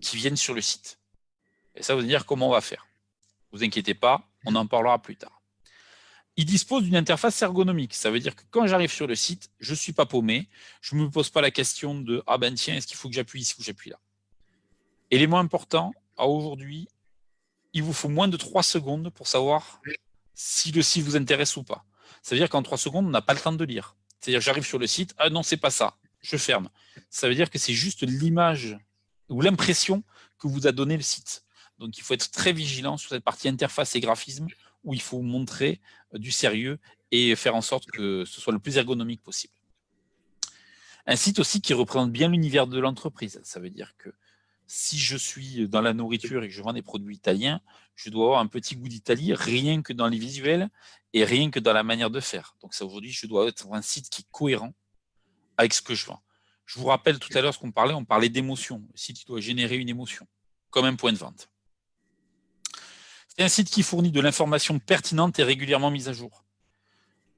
qui viennent sur le site. Et ça, vous allez dire comment on va faire. Ne vous inquiétez pas, on en parlera plus tard. Il dispose d'une interface ergonomique. Ça veut dire que quand j'arrive sur le site, je ne suis pas paumé. Je ne me pose pas la question de « Ah ben tiens, est-ce qu'il faut que j'appuie ici ou j'appuie là ?» Élément important, aujourd'hui, il vous faut moins de 3 secondes pour savoir si le site vous intéresse ou pas. Ça veut dire qu'en 3 secondes, on n'a pas le temps de lire. C'est-à-dire, j'arrive sur le site, ah non, c'est pas ça, je ferme. Ça veut dire que c'est juste l'image ou l'impression que vous a donné le site. Donc, il faut être très vigilant sur cette partie interface et graphisme où il faut montrer du sérieux et faire en sorte que ce soit le plus ergonomique possible. Un site aussi qui représente bien l'univers de l'entreprise. Ça veut dire que si je suis dans la nourriture et que je vends des produits italiens, je dois avoir un petit goût d'Italie rien que dans les visuels et rien que dans la manière de faire. Donc ça, aujourd'hui, je dois être un site qui est cohérent avec ce que je vends. Je vous rappelle tout à l'heure ce qu'on parlait, on parlait d'émotion. Le site il doit générer une émotion, comme un point de vente. C'est un site qui fournit de l'information pertinente et régulièrement mise à jour.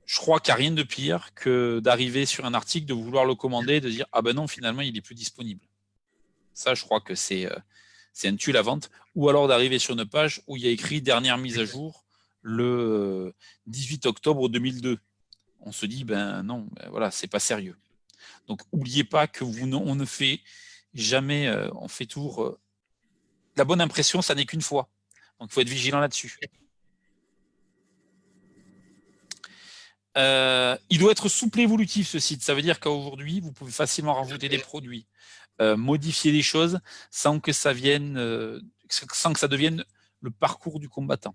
Je crois qu'il n'y a rien de pire que d'arriver sur un article, de vouloir le commander et de dire « Ah ben non, finalement, il n'est plus disponible ». Ça, je crois que c'est un tue la vente. Ou alors d'arriver sur une page où il y a écrit « Dernière mise à jour le 18 octobre 2002 ». On se dit « Ben non, ben voilà, c'est pas sérieux ». Donc, n'oubliez pas que on ne fait jamais, on fait toujours… la bonne impression, ça n'est qu'une fois. Donc, il faut être vigilant là-dessus. Il doit être souple et évolutif, ce site. Ça veut dire qu'aujourd'hui, vous pouvez facilement rajouter des produits, modifier des choses sans que ça devienne le parcours du combattant.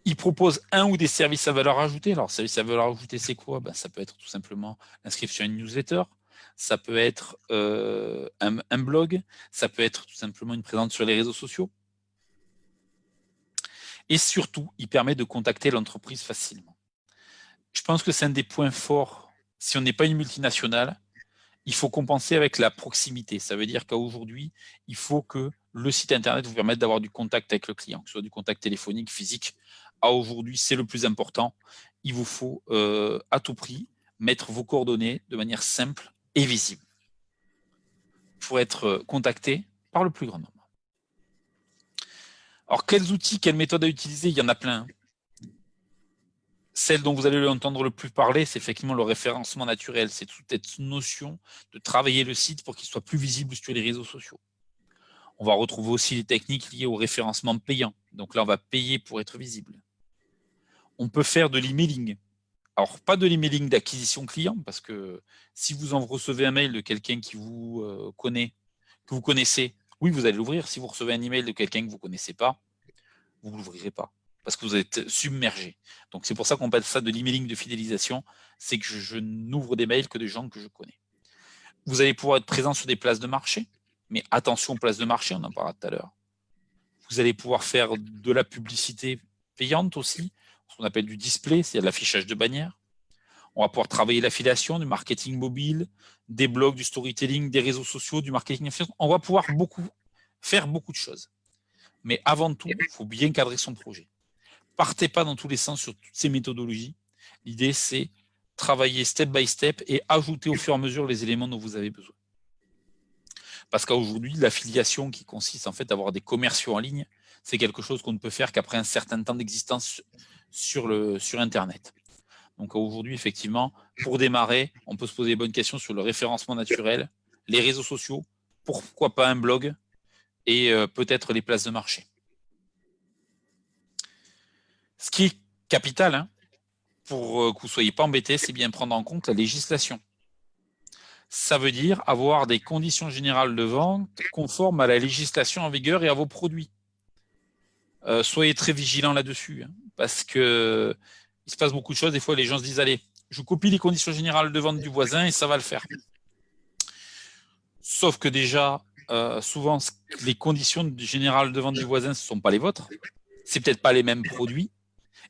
Il propose un ou des services à valeur ajoutée. Alors, service à valeur ajoutée, c'est quoi? Ben, ça peut être tout simplement l'inscription à une newsletter, ça peut être un blog, ça peut être tout simplement une présence sur les réseaux sociaux. Et surtout, il permet de contacter l'entreprise facilement. Je pense que c'est un des points forts. Si on n'est pas une multinationale, il faut compenser avec la proximité. Ça veut dire qu'aujourd'hui, il faut que le site Internet vous permette d'avoir du contact avec le client, que ce soit du contact téléphonique, physique. Aujourd'hui, c'est le plus important. Il vous faut à tout prix mettre vos coordonnées de manière simple et visible pour être contacté par le plus grand nombre. Alors, quels outils, quelles méthodes à utiliser? Il y en a plein. Celle dont vous allez entendre le plus parler, c'est effectivement le référencement naturel. C'est toute cette notion de travailler le site pour qu'il soit plus visible sur les réseaux sociaux. On va retrouver aussi les techniques liées au référencement payant. Donc là, on va payer pour être visible. On peut faire de l'emailing. Alors, pas de l'emailing d'acquisition client, parce que si vous en recevez un mail de quelqu'un qui vous connaît, que vous connaissez, oui, vous allez l'ouvrir. Si vous recevez un email de quelqu'un que vous ne connaissez pas, vous ne l'ouvrirez pas parce que vous êtes submergé. Donc, c'est pour ça qu'on appelle ça de l'emailing de fidélisation. C'est que je n'ouvre des mails que de gens que je connais. Vous allez pouvoir être présent sur des places de marché, mais attention aux places de marché, on en parlera tout à l'heure. Vous allez pouvoir faire de la publicité payante aussi, ce qu'on appelle du display, c'est-à-dire de l'affichage de bannières. On va pouvoir travailler l'affiliation, du marketing mobile, des blogs, du storytelling, des réseaux sociaux, du marketing influence. On va pouvoir faire beaucoup de choses. Mais avant tout, il faut bien cadrer son projet. Partez pas dans tous les sens sur toutes ces méthodologies. L'idée, c'est travailler step by step et ajouter au fur et à mesure les éléments dont vous avez besoin. Parce qu'aujourd'hui, l'affiliation qui consiste en fait à avoir des commerciaux en ligne, c'est quelque chose qu'on ne peut faire qu'après un certain temps d'existence sur Internet. Donc aujourd'hui, effectivement, pour démarrer, on peut se poser les bonnes questions sur le référencement naturel, les réseaux sociaux, pourquoi pas un blog et peut-être les places de marché. Ce qui est capital, pour que vous ne soyez pas embêtés, c'est bien prendre en compte la législation. Ça veut dire avoir des conditions générales de vente conformes à la législation en vigueur et à vos produits. Soyez très vigilants là-dessus, parce qu'il se passe beaucoup de choses. Des fois, les gens se disent « Allez, je copie les conditions générales de vente du voisin et ça va le faire. » Sauf que déjà, souvent, les conditions générales de vente du voisin, ce ne sont pas les vôtres. C'est peut-être pas les mêmes produits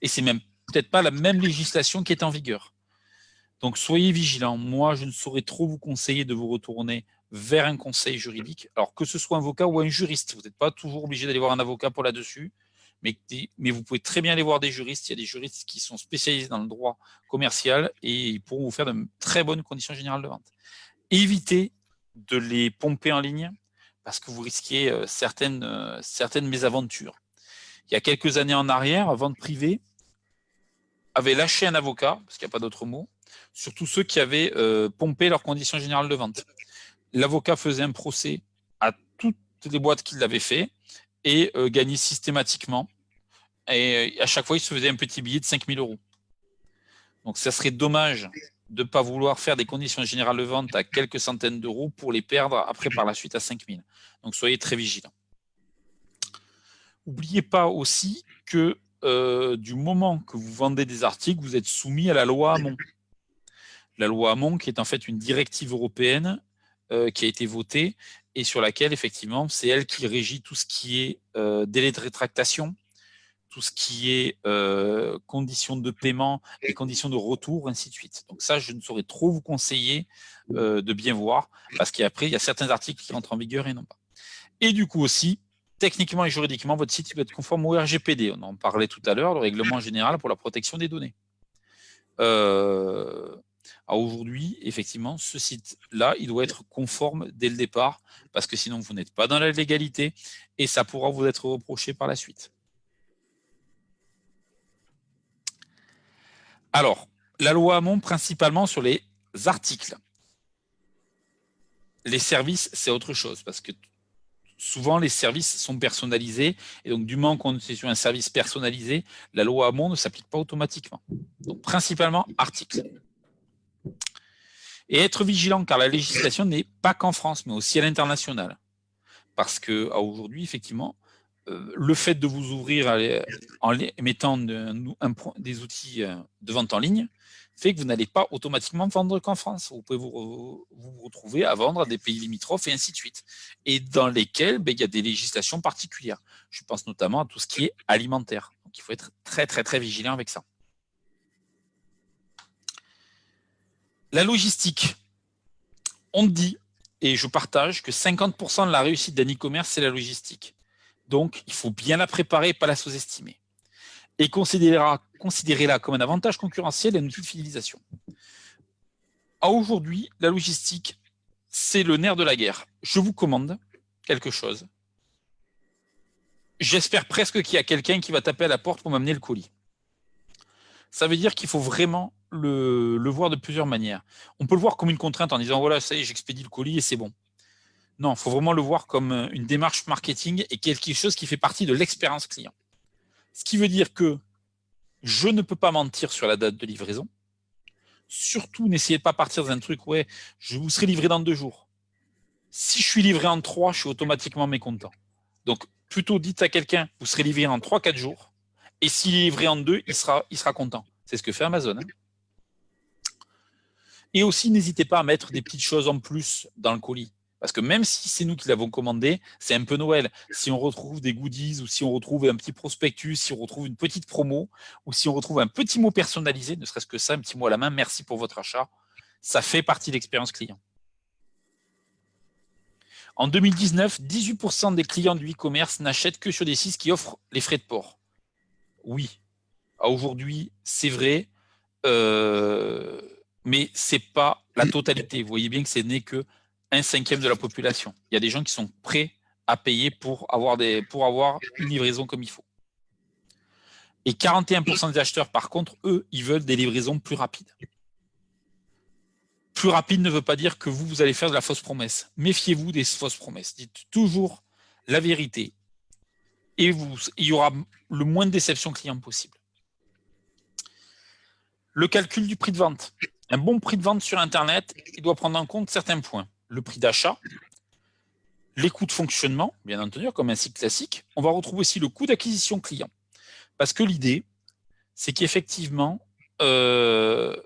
et c'est même peut-être pas la même législation qui est en vigueur. Donc, soyez vigilants. Moi, je ne saurais trop vous conseiller de vous retourner vers un conseil juridique. Alors, que ce soit un avocat ou un juriste, vous n'êtes pas toujours obligé d'aller voir un avocat pour là-dessus, mais vous pouvez très bien aller voir des juristes. Il y a des juristes qui sont spécialisés dans le droit commercial et ils pourront vous faire de très bonnes conditions générales de vente. Évitez de les pomper en ligne parce que vous risquez certaines mésaventures. Il y a quelques années en arrière, Vente Privée avait lâché un avocat, parce qu'il n'y a pas d'autre mot, sur tous ceux qui avaient pompé leurs conditions générales de vente. L'avocat faisait un procès à toutes les boîtes qui l'avaient fait et gagnait systématiquement. Et à chaque fois, il se faisait un petit billet de 5 000 €. Donc, ça serait dommage de ne pas vouloir faire des conditions générales de vente à quelques centaines d'euros pour les perdre après par la suite à 5 000. Donc, soyez très vigilants. N'oubliez pas aussi que du moment que vous vendez des articles, vous êtes soumis à la loi Hamon. La loi Hamon, qui est en fait une directive européenne qui a été votée et sur laquelle, effectivement, c'est elle qui régit tout ce qui est délai de rétractation, tout ce qui est conditions de paiement et conditions de retour, ainsi de suite. Donc ça, je ne saurais trop vous conseiller de bien voir, parce qu'après, il y a certains articles qui entrent en vigueur et non pas. Et du coup aussi, techniquement et juridiquement, votre site doit être conforme au RGPD. On en parlait tout à l'heure, le règlement général pour la protection des données. Aujourd'hui, effectivement, ce site-là, il doit être conforme dès le départ, parce que sinon, vous n'êtes pas dans la légalité et ça pourra vous être reproché par la suite. Alors, la loi Hamon, principalement sur les articles. Les services, c'est autre chose, parce que souvent, les services sont personnalisés, et donc du moment qu'on est sur un service personnalisé, la loi Hamon ne s'applique pas automatiquement. Donc, principalement, articles. Et être vigilant, car la législation n'est pas qu'en France, mais aussi à l'international. Parce qu'aujourd'hui, effectivement, le fait de vous ouvrir en mettant des outils de vente en ligne fait que vous n'allez pas automatiquement vendre qu'en France. Vous pouvez vous retrouver à vendre à des pays limitrophes et ainsi de suite. Et dans lesquels il y a des législations particulières. Je pense notamment à tout ce qui est alimentaire. Donc il faut être très, très, très vigilant avec ça. La logistique. On dit, et je partage, que 50% de la réussite d'un e-commerce, c'est la logistique. Donc, il faut bien la préparer et pas la sous-estimer. Et considérez-la comme un avantage concurrentiel et un outil de fidélisation. Aujourd'hui, la logistique, c'est le nerf de la guerre. Je vous commande quelque chose. J'espère presque qu'il y a quelqu'un qui va taper à la porte pour m'amener le colis. Ça veut dire qu'il faut vraiment le voir de plusieurs manières. On peut le voir comme une contrainte en disant, voilà, ça y est, j'expédie le colis et c'est bon. Non, il faut vraiment le voir comme une démarche marketing et quelque chose qui fait partie de l'expérience client. Ce qui veut dire que je ne peux pas mentir sur la date de livraison. Surtout, n'essayez pas de partir dans un truc, ouais, je vous serai livré dans 2 jours. Si je suis livré en 3, je suis automatiquement mécontent. Donc, plutôt dites à quelqu'un, vous serez livré en 3-4 jours. Et s'il est livré en 2, il sera content. C'est ce que fait Amazon. Hein. Et aussi, n'hésitez pas à mettre des petites choses en plus dans le colis. Parce que même si c'est nous qui l'avons commandé, c'est un peu Noël. Si on retrouve des goodies ou si on retrouve un petit prospectus, si on retrouve une petite promo ou si on retrouve un petit mot personnalisé, ne serait-ce que ça, un petit mot à la main, merci pour votre achat, ça fait partie de l'expérience client. En 2019, 18% des clients du e-commerce n'achètent que sur des sites qui offrent les frais de port. Oui, aujourd'hui, c'est vrai, mais ce n'est pas la totalité. Vous voyez bien que ce n'est que 1/5 de la population. Il y a des gens qui sont prêts à payer pour avoir une livraison comme il faut. Et 41% des acheteurs, par contre, eux, ils veulent des livraisons plus rapides. Plus rapide ne veut pas dire que vous allez faire de la fausse promesse. Méfiez-vous des fausses promesses. Dites toujours la vérité. Et il y aura le moins de déception client possible. Le calcul du prix de vente. Un bon prix de vente sur Internet, il doit prendre en compte certains points. Le prix d'achat, les coûts de fonctionnement, bien entendu, comme un site classique. On va retrouver aussi le coût d'acquisition client. Parce que l'idée, c'est qu'effectivement, il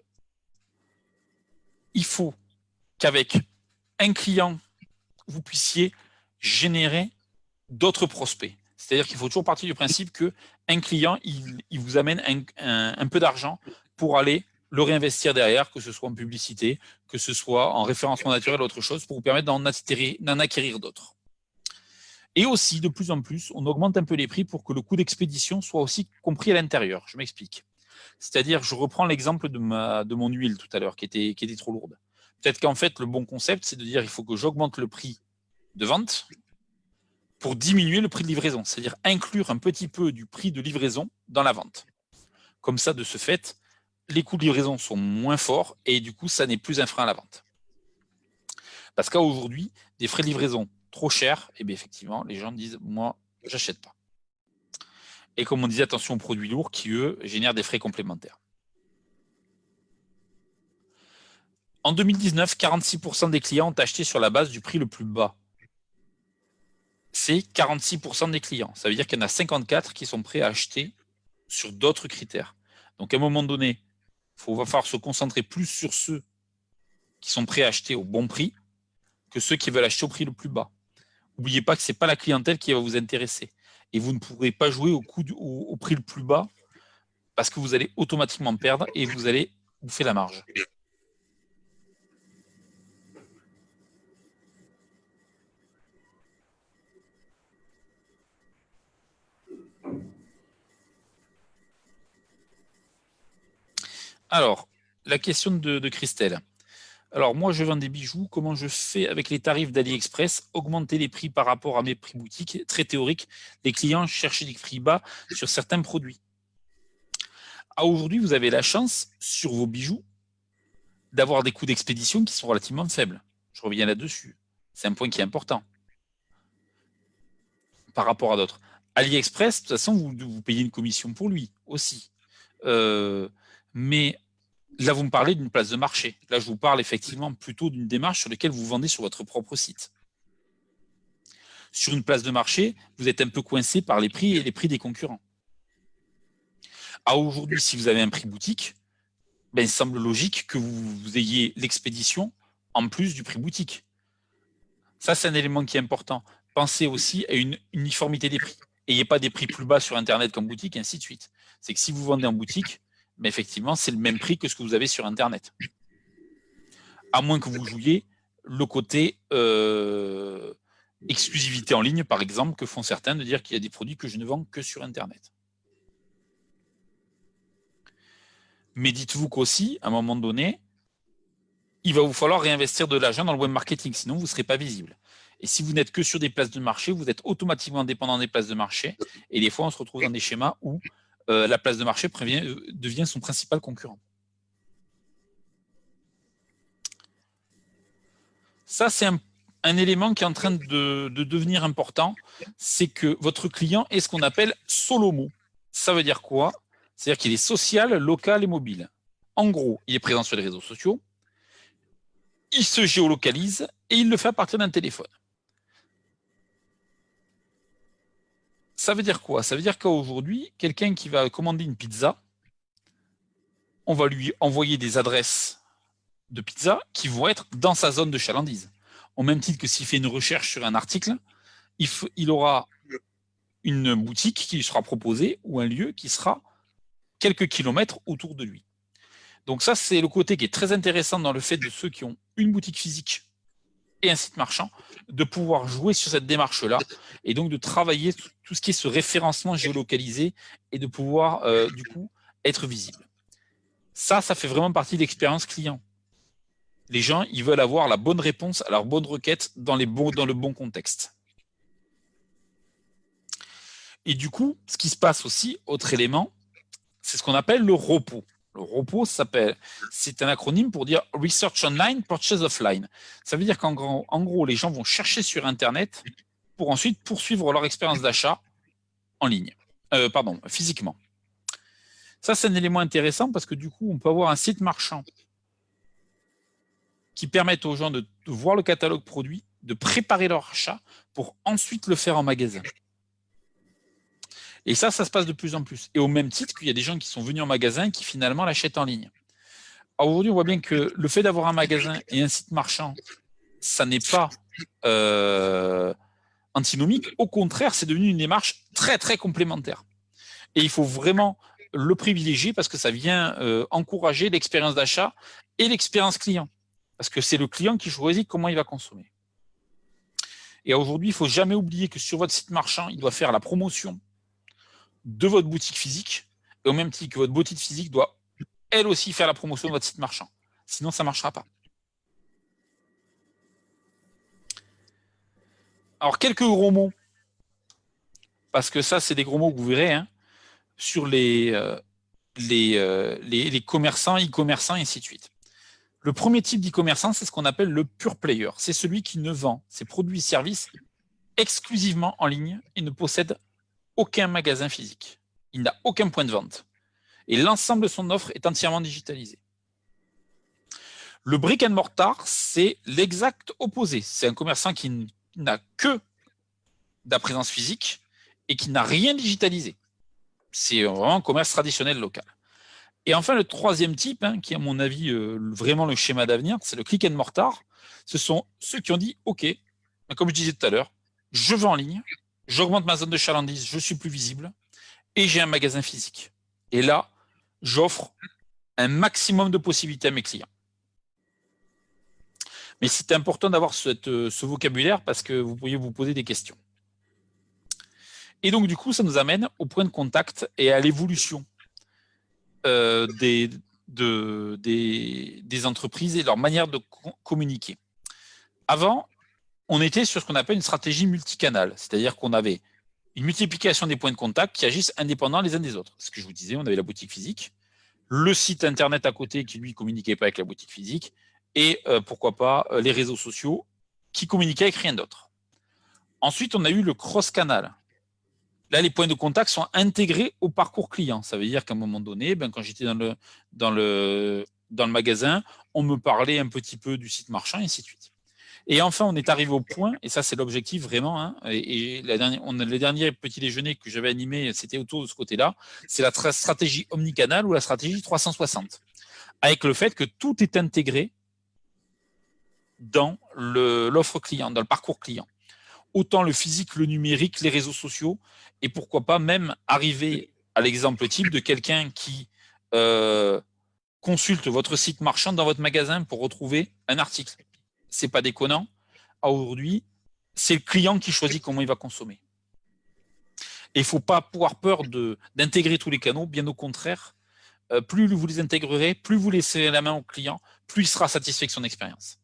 faut qu'avec un client, vous puissiez générer d'autres prospects. C'est-à-dire qu'il faut toujours partir du principe qu'un client, il vous amène un peu d'argent pour aller le réinvestir derrière, que ce soit en publicité, que ce soit en référencement naturel ou autre chose, pour vous permettre d'en acquérir d'autres. Et aussi, de plus en plus, on augmente un peu les prix pour que le coût d'expédition soit aussi compris à l'intérieur. Je m'explique. C'est-à-dire, je reprends l'exemple de mon huile tout à l'heure, qui était trop lourde. Peut-être qu'en fait, le bon concept, c'est de dire qu'il faut que j'augmente le prix de vente pour diminuer le prix de livraison, c'est-à-dire inclure un petit peu du prix de livraison dans la vente. Comme ça, de ce fait, les coûts de livraison sont moins forts et du coup, ça n'est plus un frein à la vente. Parce qu'aujourd'hui, des frais de livraison trop chers, et bien effectivement, les gens disent, moi, j'achète pas. Et comme on disait, attention aux produits lourds qui, eux, génèrent des frais complémentaires. En 2019, 46% des clients ont acheté sur la base du prix le plus bas. C'est 46% des clients. Ça veut dire qu'il y en a 54 qui sont prêts à acheter sur d'autres critères. Donc, à un moment donné, il va falloir se concentrer plus sur ceux qui sont prêts à acheter au bon prix que ceux qui veulent acheter au prix le plus bas. N'oubliez pas que ce n'est pas la clientèle qui va vous intéresser. Et vous ne pourrez pas jouer au prix le plus bas parce que vous allez automatiquement perdre et vous allez bouffer la marge. Alors, la question de Christelle. Alors, moi, je vends des bijoux. Comment je fais avec les tarifs d'AliExpress? Augmenter les prix par rapport à mes prix boutiques. Très théorique. Les clients cherchent des prix bas sur certains produits. Aujourd'hui, vous avez la chance, sur vos bijoux, d'avoir des coûts d'expédition qui sont relativement faibles. Je reviens là-dessus. C'est un point qui est important par rapport à d'autres. AliExpress, de toute façon, vous payez une commission pour lui aussi. Mais là, vous me parlez d'une place de marché. Là, je vous parle effectivement plutôt d'une démarche sur laquelle vous vendez sur votre propre site. Sur une place de marché, vous êtes un peu coincé par les prix et les prix des concurrents. Aujourd'hui, si vous avez un prix boutique, il semble logique que vous ayez l'expédition en plus du prix boutique. Ça, c'est un élément qui est important. Pensez aussi à une uniformité des prix. N'ayez pas des prix plus bas sur Internet qu'en boutique, et ainsi de suite. C'est que si vous vendez en boutique, mais effectivement, c'est le même prix que ce que vous avez sur Internet. À moins que vous jouiez le côté exclusivité en ligne, par exemple, que font certains, de dire qu'il y a des produits que je ne vends que sur Internet. Mais dites-vous qu'aussi, à un moment donné, il va vous falloir réinvestir de l'argent dans le web marketing, sinon vous ne serez pas visible. Et si vous n'êtes que sur des places de marché, vous êtes automatiquement dépendant des places de marché. Et des fois, on se retrouve dans des schémas où la place de marché devient son principal concurrent. Ça, c'est un élément qui est en train de devenir important. C'est que votre client est ce qu'on appelle solomo. Ça veut dire quoi? C'est-à-dire qu'il est social, local et mobile. En gros, il est présent sur les réseaux sociaux, il se géolocalise et il le fait à partir d'un téléphone. Ça veut dire quoi? Ça veut dire qu'aujourd'hui, quelqu'un qui va commander une pizza, on va lui envoyer des adresses de pizza qui vont être dans sa zone de chalandise. Au même titre que s'il fait une recherche sur un article, il aura une boutique qui lui sera proposée ou un lieu qui sera quelques kilomètres autour de lui. Donc ça, c'est le côté qui est très intéressant dans le fait de ceux qui ont une boutique physique et un site marchand, de pouvoir jouer sur cette démarche-là et donc de travailler tout ce qui est ce référencement géolocalisé et de pouvoir, du coup, être visible. Ça fait vraiment partie de l'expérience client. Les gens, ils veulent avoir la bonne réponse à leur bonne requête dans le bon contexte. Et du coup, ce qui se passe aussi, autre élément, c'est ce qu'on appelle le ROPO. Le ROPO, c'est un acronyme pour dire Research Online, Purchase Offline. Ça veut dire qu'en gros, les gens vont chercher sur Internet pour ensuite poursuivre leur expérience d'achat en ligne, physiquement. Ça, c'est un élément intéressant parce que du coup, on peut avoir un site marchand qui permette aux gens de voir le catalogue produit, de préparer leur achat pour ensuite le faire en magasin. Et ça se passe de plus en plus. Et au même titre qu'il y a des gens qui sont venus en magasin qui finalement l'achètent en ligne. Aujourd'hui, on voit bien que le fait d'avoir un magasin et un site marchand, ça n'est pas antinomique. Au contraire, c'est devenu une démarche très, très complémentaire. Et il faut vraiment le privilégier parce que ça vient encourager l'expérience d'achat et l'expérience client. Parce que c'est le client qui choisit comment il va consommer. Et aujourd'hui, il ne faut jamais oublier que sur votre site marchand, il doit faire la promotion de votre boutique physique, et au même titre que votre boutique physique doit elle aussi faire la promotion de votre site marchand. Sinon, ça ne marchera pas. Alors, quelques gros mots, parce que ça, c'est des gros mots que vous verrez, hein, sur les commerçants, e-commerçants, et ainsi de suite. Le premier type d'e-commerçant, c'est ce qu'on appelle le pure player. C'est celui qui ne vend ses produits et services exclusivement en ligne et ne possède aucun magasin physique. Il n'a aucun point de vente. Et l'ensemble de son offre est entièrement digitalisé. Le brick and mortar, c'est l'exact opposé. C'est un commerçant qui n'a que de la présence physique et qui n'a rien digitalisé. C'est vraiment un commerce traditionnel local. Et enfin, le troisième type, qui est à mon avis vraiment le schéma d'avenir, c'est le click and mortar. Ce sont ceux qui ont dit, OK, comme je disais tout à l'heure, je vends en ligne, j'augmente ma zone de chalandise, je suis plus visible, et j'ai un magasin physique. Et là, j'offre un maximum de possibilités à mes clients. Mais c'est important d'avoir ce vocabulaire parce que vous pourriez vous poser des questions. Et donc, du coup, ça nous amène au point de contact et à l'évolution des entreprises et leur manière de communiquer. Avant, on était sur ce qu'on appelle une stratégie multicanale, c'est-à-dire qu'on avait une multiplication des points de contact qui agissent indépendants les uns des autres. Ce que je vous disais, on avait la boutique physique, le site internet à côté qui, lui, ne communiquait pas avec la boutique physique, et pourquoi pas les réseaux sociaux qui communiquaient avec rien d'autre. Ensuite, on a eu le cross-canal. Là, les points de contact sont intégrés au parcours client. Ça veut dire qu'à un moment donné, quand j'étais dans le magasin, on me parlait un petit peu du site marchand, et ainsi de suite. Et enfin, on est arrivé au point, et ça c'est l'objectif vraiment, et le dernier petit déjeuner que j'avais animé, c'était autour de ce côté-là, c'est la stratégie omnicanal ou la stratégie 360, avec le fait que tout est intégré dans l'offre client, dans le parcours client. Autant le physique, le numérique, les réseaux sociaux, et pourquoi pas même arriver à l'exemple type de quelqu'un qui consulte votre site marchand dans votre magasin pour retrouver un article. C'est pas déconnant. Aujourd'hui, c'est le client qui choisit comment il va consommer. Et il ne faut pas avoir peur d'intégrer tous les canaux, bien au contraire. Plus vous les intégrerez, plus vous laisserez la main au client, plus il sera satisfait de son expérience.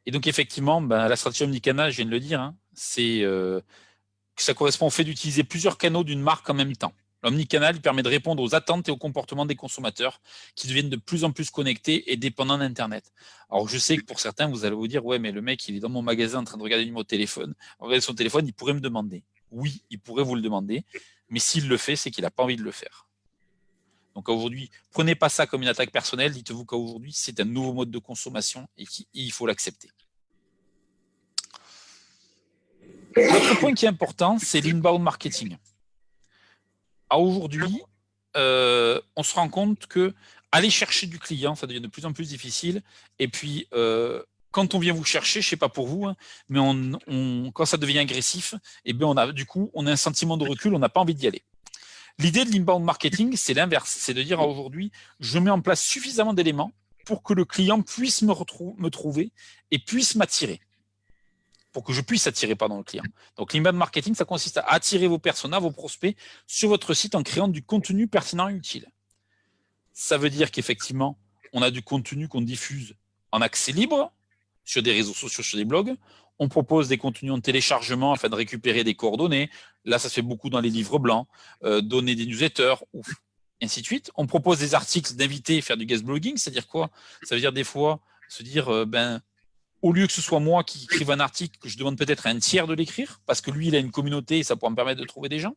Et donc, effectivement, la stratégie omnicanal, je viens de le dire, ça correspond au fait d'utiliser plusieurs canaux d'une marque en même temps. L'omnicanal permet de répondre aux attentes et aux comportements des consommateurs qui deviennent de plus en plus connectés et dépendants d'Internet. Alors, je sais que pour certains, vous allez vous dire, ouais, mais le mec, il est dans mon magasin en train de regarder son téléphone. Regarder son téléphone, il pourrait me demander. Oui, il pourrait vous le demander, mais s'il le fait, c'est qu'il n'a pas envie de le faire. Donc aujourd'hui, prenez pas ça comme une attaque personnelle. Dites-vous qu'aujourd'hui, c'est un nouveau mode de consommation et il faut l'accepter. L'autre point qui est important, c'est l'inbound marketing. Aujourd'hui, on se rend compte que aller chercher du client, ça devient de plus en plus difficile. Et puis, quand on vient vous chercher, je ne sais pas pour vous, mais quand ça devient agressif, on a un sentiment de recul, on n'a pas envie d'y aller. L'idée de l'inbound marketing, c'est l'inverse. C'est de dire aujourd'hui, je mets en place suffisamment d'éléments pour que le client puisse me trouver et puisse m'attirer. Pour que je puisse attirer le client. Donc, l'inbound marketing, ça consiste à attirer vos personas, vos prospects sur votre site en créant du contenu pertinent et utile. Ça veut dire qu'effectivement, on a du contenu qu'on diffuse en accès libre sur des réseaux sociaux, sur des blogs. On propose des contenus en téléchargement afin de récupérer des coordonnées. Là, ça se fait beaucoup dans les livres blancs, donner des newsletters, et ainsi de suite. On propose des articles d'invités, faire du guest blogging. C'est-à-dire quoi? Ça veut dire des fois se dire, au lieu que ce soit moi qui écrive un article, que je demande peut-être à un tiers de l'écrire, parce que lui, il a une communauté et ça pourra me permettre de trouver des gens.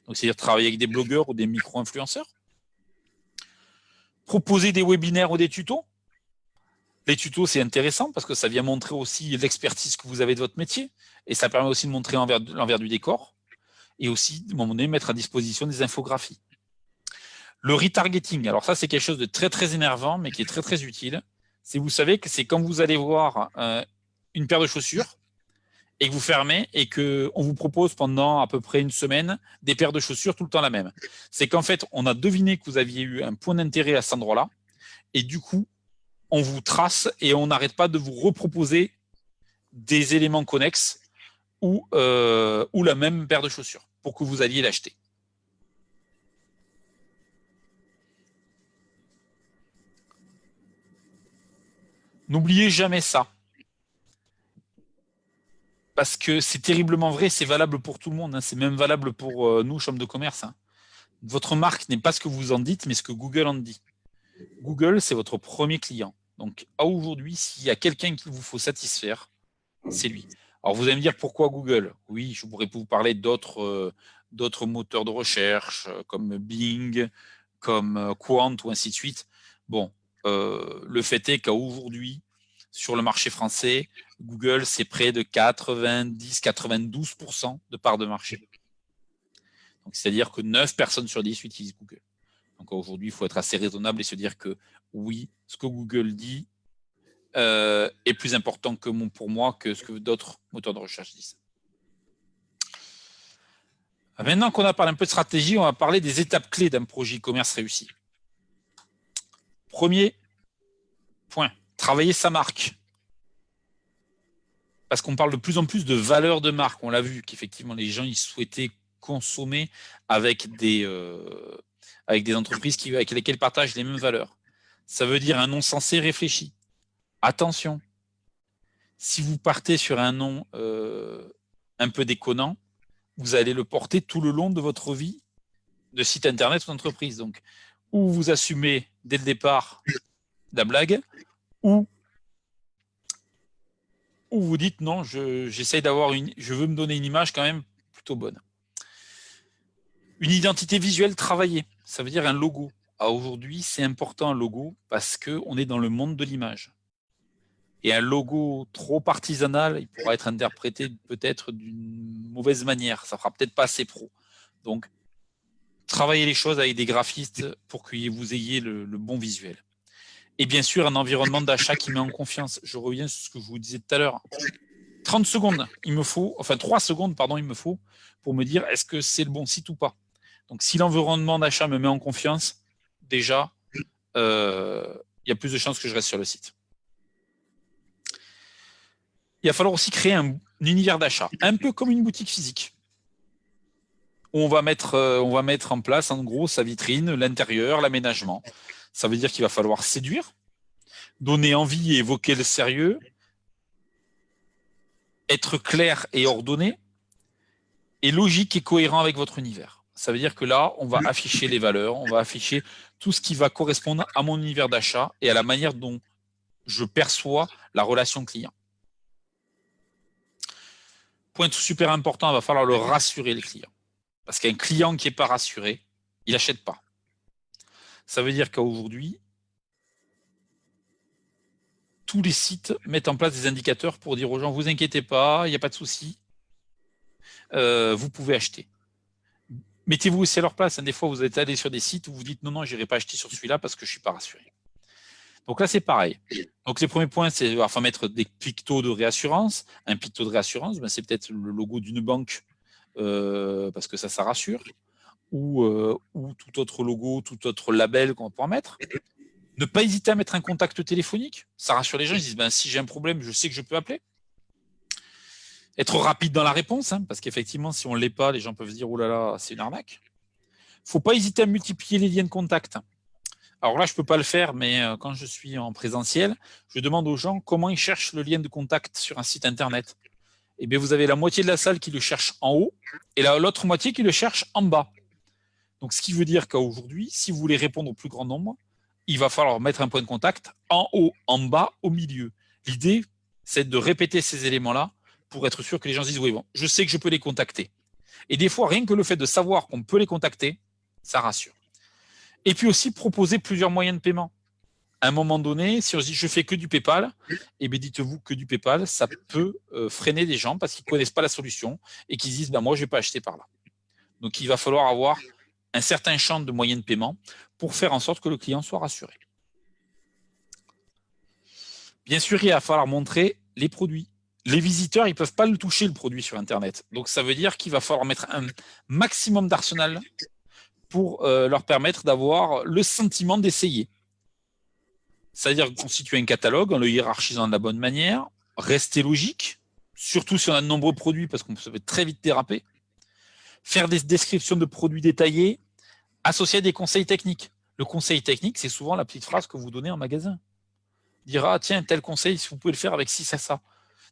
Donc, c'est-à-dire travailler avec des blogueurs ou des micro-influenceurs. Proposer des webinaires ou des tutos. Les tutos, c'est intéressant parce que ça vient montrer aussi l'expertise que vous avez de votre métier et ça permet aussi de montrer l'envers du décor et aussi, à un moment donné, mettre à disposition des infographies. Le retargeting, alors ça, c'est quelque chose de très, très énervant, mais qui est très, très utile. Vous savez que c'est quand vous allez voir une paire de chaussures et que vous fermez et qu'on vous propose pendant à peu près une semaine des paires de chaussures tout le temps la même. C'est qu'en fait, on a deviné que vous aviez eu un point d'intérêt à cet endroit-là et du coup, on vous trace et on n'arrête pas de vous reproposer des éléments connexes ou la même paire de chaussures pour que vous alliez l'acheter. N'oubliez jamais ça. Parce que c'est terriblement vrai, c'est valable pour tout le monde. C'est même valable pour nous, chambres de commerce. Votre marque n'est pas ce que vous en dites, mais ce que Google en dit. Google, c'est votre premier client. Donc, aujourd'hui, s'il y a quelqu'un qu'il vous faut satisfaire, c'est lui. Alors, vous allez me dire pourquoi Google? Oui, je pourrais vous parler d'autres moteurs de recherche, comme Bing, comme Quant, ou ainsi de suite. Bon, le fait est qu'aujourd'hui, sur le marché français, Google, c'est près de 90-92% de part de marché. C'est-à-dire que 9 personnes sur 10 utilisent Google. Donc aujourd'hui, il faut être assez raisonnable et se dire que oui, ce que Google dit est plus important pour moi que ce que d'autres moteurs de recherche disent. Maintenant qu'on a parlé un peu de stratégie, on va parler des étapes clés d'un projet e-commerce réussi. Premier point, travailler sa marque. Parce qu'on parle de plus en plus de valeur de marque. On l'a vu qu'effectivement, les gens ils souhaitaient consommer avec des entreprises avec lesquelles ils partagent les mêmes valeurs. Ça veut dire un nom sensé réfléchi. Attention, si vous partez sur un nom un peu déconnant, vous allez le porter tout le long de votre vie de site internet ou d'entreprise. Donc, ou vous assumez dès le départ la blague, ou vous dites non, j'essaye je veux me donner une image quand même plutôt bonne. Une identité visuelle travaillée, ça veut dire un logo. Aujourd'hui, c'est important un logo parce qu'on est dans le monde de l'image. Et un logo trop artisanal, il pourra être interprété peut-être d'une mauvaise manière. Ça ne fera peut-être pas assez pro. Donc, travaillez les choses avec des graphistes pour que vous ayez le bon visuel. Et bien sûr, un environnement d'achat qui met en confiance. Je reviens sur ce que je vous disais tout à l'heure. 30 secondes, 3 secondes, il me faut pour me dire est-ce que c'est le bon site ou pas. Donc, si l'environnement d'achat me met en confiance, déjà, il y a plus de chances que je reste sur le site. Il va falloir aussi créer un univers d'achat, un peu comme une boutique physique. On va mettre en place, en gros, sa vitrine, l'intérieur, l'aménagement. Ça veut dire qu'il va falloir séduire, donner envie et évoquer le sérieux, être clair et ordonné, et logique et cohérent avec votre univers. Ça veut dire que là, on va afficher les valeurs, on va afficher tout ce qui va correspondre à mon univers d'achat et à la manière dont je perçois la relation client. Point super important, il va falloir le rassurer, le client. Parce qu'un client qui n'est pas rassuré, il n'achète pas. Ça veut dire qu'aujourd'hui, tous les sites mettent en place des indicateurs pour dire aux gens, vous inquiétez pas, il n'y a pas de souci, vous pouvez acheter. Mettez-vous aussi à leur place. Des fois, vous êtes allé sur des sites où vous dites, non, je n'irai pas acheter sur celui-là parce que je ne suis pas rassuré. Donc là, c'est pareil. Donc les premiers points, c'est mettre des pictos de réassurance. Un picto de réassurance, c'est peut-être le logo d'une banque parce que ça rassure. Ou tout autre logo, tout autre label qu'on va pouvoir mettre. Ne pas hésiter à mettre un contact téléphonique. Ça rassure les gens. Ils disent, si j'ai un problème, je sais que je peux appeler. Être rapide dans la réponse, parce qu'effectivement, si on ne l'est pas, les gens peuvent se dire, oh là là, c'est une arnaque. Il ne faut pas hésiter à multiplier les liens de contact. Alors là, je ne peux pas le faire, mais quand je suis en présentiel, je demande aux gens comment ils cherchent le lien de contact sur un site internet. Eh bien, vous avez la moitié de la salle qui le cherche en haut et l'autre moitié qui le cherche en bas. Donc, ce qui veut dire qu'aujourd'hui, si vous voulez répondre au plus grand nombre, il va falloir mettre un point de contact en haut, en bas, au milieu. L'idée, c'est de répéter ces éléments-là pour être sûr que les gens se disent, oui, bon, je sais que je peux les contacter. Et des fois, rien que le fait de savoir qu'on peut les contacter, ça rassure. Et puis aussi, proposer plusieurs moyens de paiement. À un moment donné, si on se dit, je fais que du PayPal, eh bien, dites-vous que du PayPal, ça peut freiner des gens parce qu'ils ne connaissent pas la solution et qu'ils se disent, moi, je ne vais pas acheter par là. Donc, il va falloir avoir un certain champ de moyens de paiement pour faire en sorte que le client soit rassuré. Bien sûr, il va falloir montrer les produits. Les visiteurs, ils ne peuvent pas le toucher, le produit sur Internet. Donc, ça veut dire qu'il va falloir mettre un maximum d'arsenal pour leur permettre d'avoir le sentiment d'essayer. C'est-à-dire constituer un catalogue en le hiérarchisant de la bonne manière, rester logique, surtout si on a de nombreux produits parce qu'on peut très vite déraper, faire des descriptions de produits détaillés, associer des conseils techniques. Le conseil technique, c'est souvent la petite phrase que vous donnez en magasin. Dire, tiens, tel conseil, si vous pouvez le faire avec ci, ça.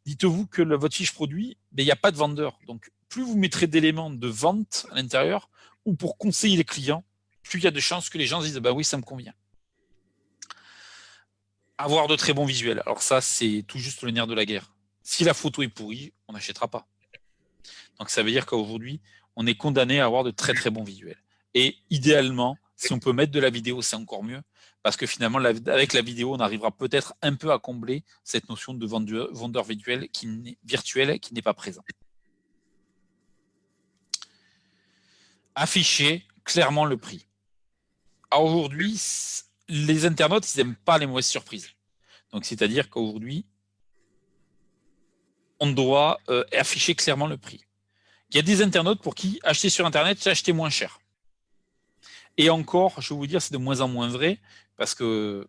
Dites-vous que votre fiche produit, il n'y a pas de vendeur. Donc, plus vous mettrez d'éléments de vente à l'intérieur ou pour conseiller les clients, plus il y a de chances que les gens se disent, oui, ça me convient. Avoir de très bons visuels. Alors ça, c'est tout juste le nerf de la guerre. Si la photo est pourrie, on n'achètera pas. Donc, ça veut dire qu'aujourd'hui, on est condamné à avoir de très, très bons visuels. Et idéalement, Si on peut mettre de la vidéo, c'est encore mieux, parce que finalement, avec la vidéo, on arrivera peut-être un peu à combler cette notion de vendeur virtuel qui n'est pas présent. Afficher clairement le prix. Aujourd'hui, les internautes, ils n'aiment pas les mauvaises surprises. Donc, c'est-à-dire qu'aujourd'hui, on doit afficher clairement le prix. Il y a des internautes pour qui acheter sur Internet, c'est acheter moins cher. Et encore, je vais vous dire, c'est de moins en moins vrai, parce que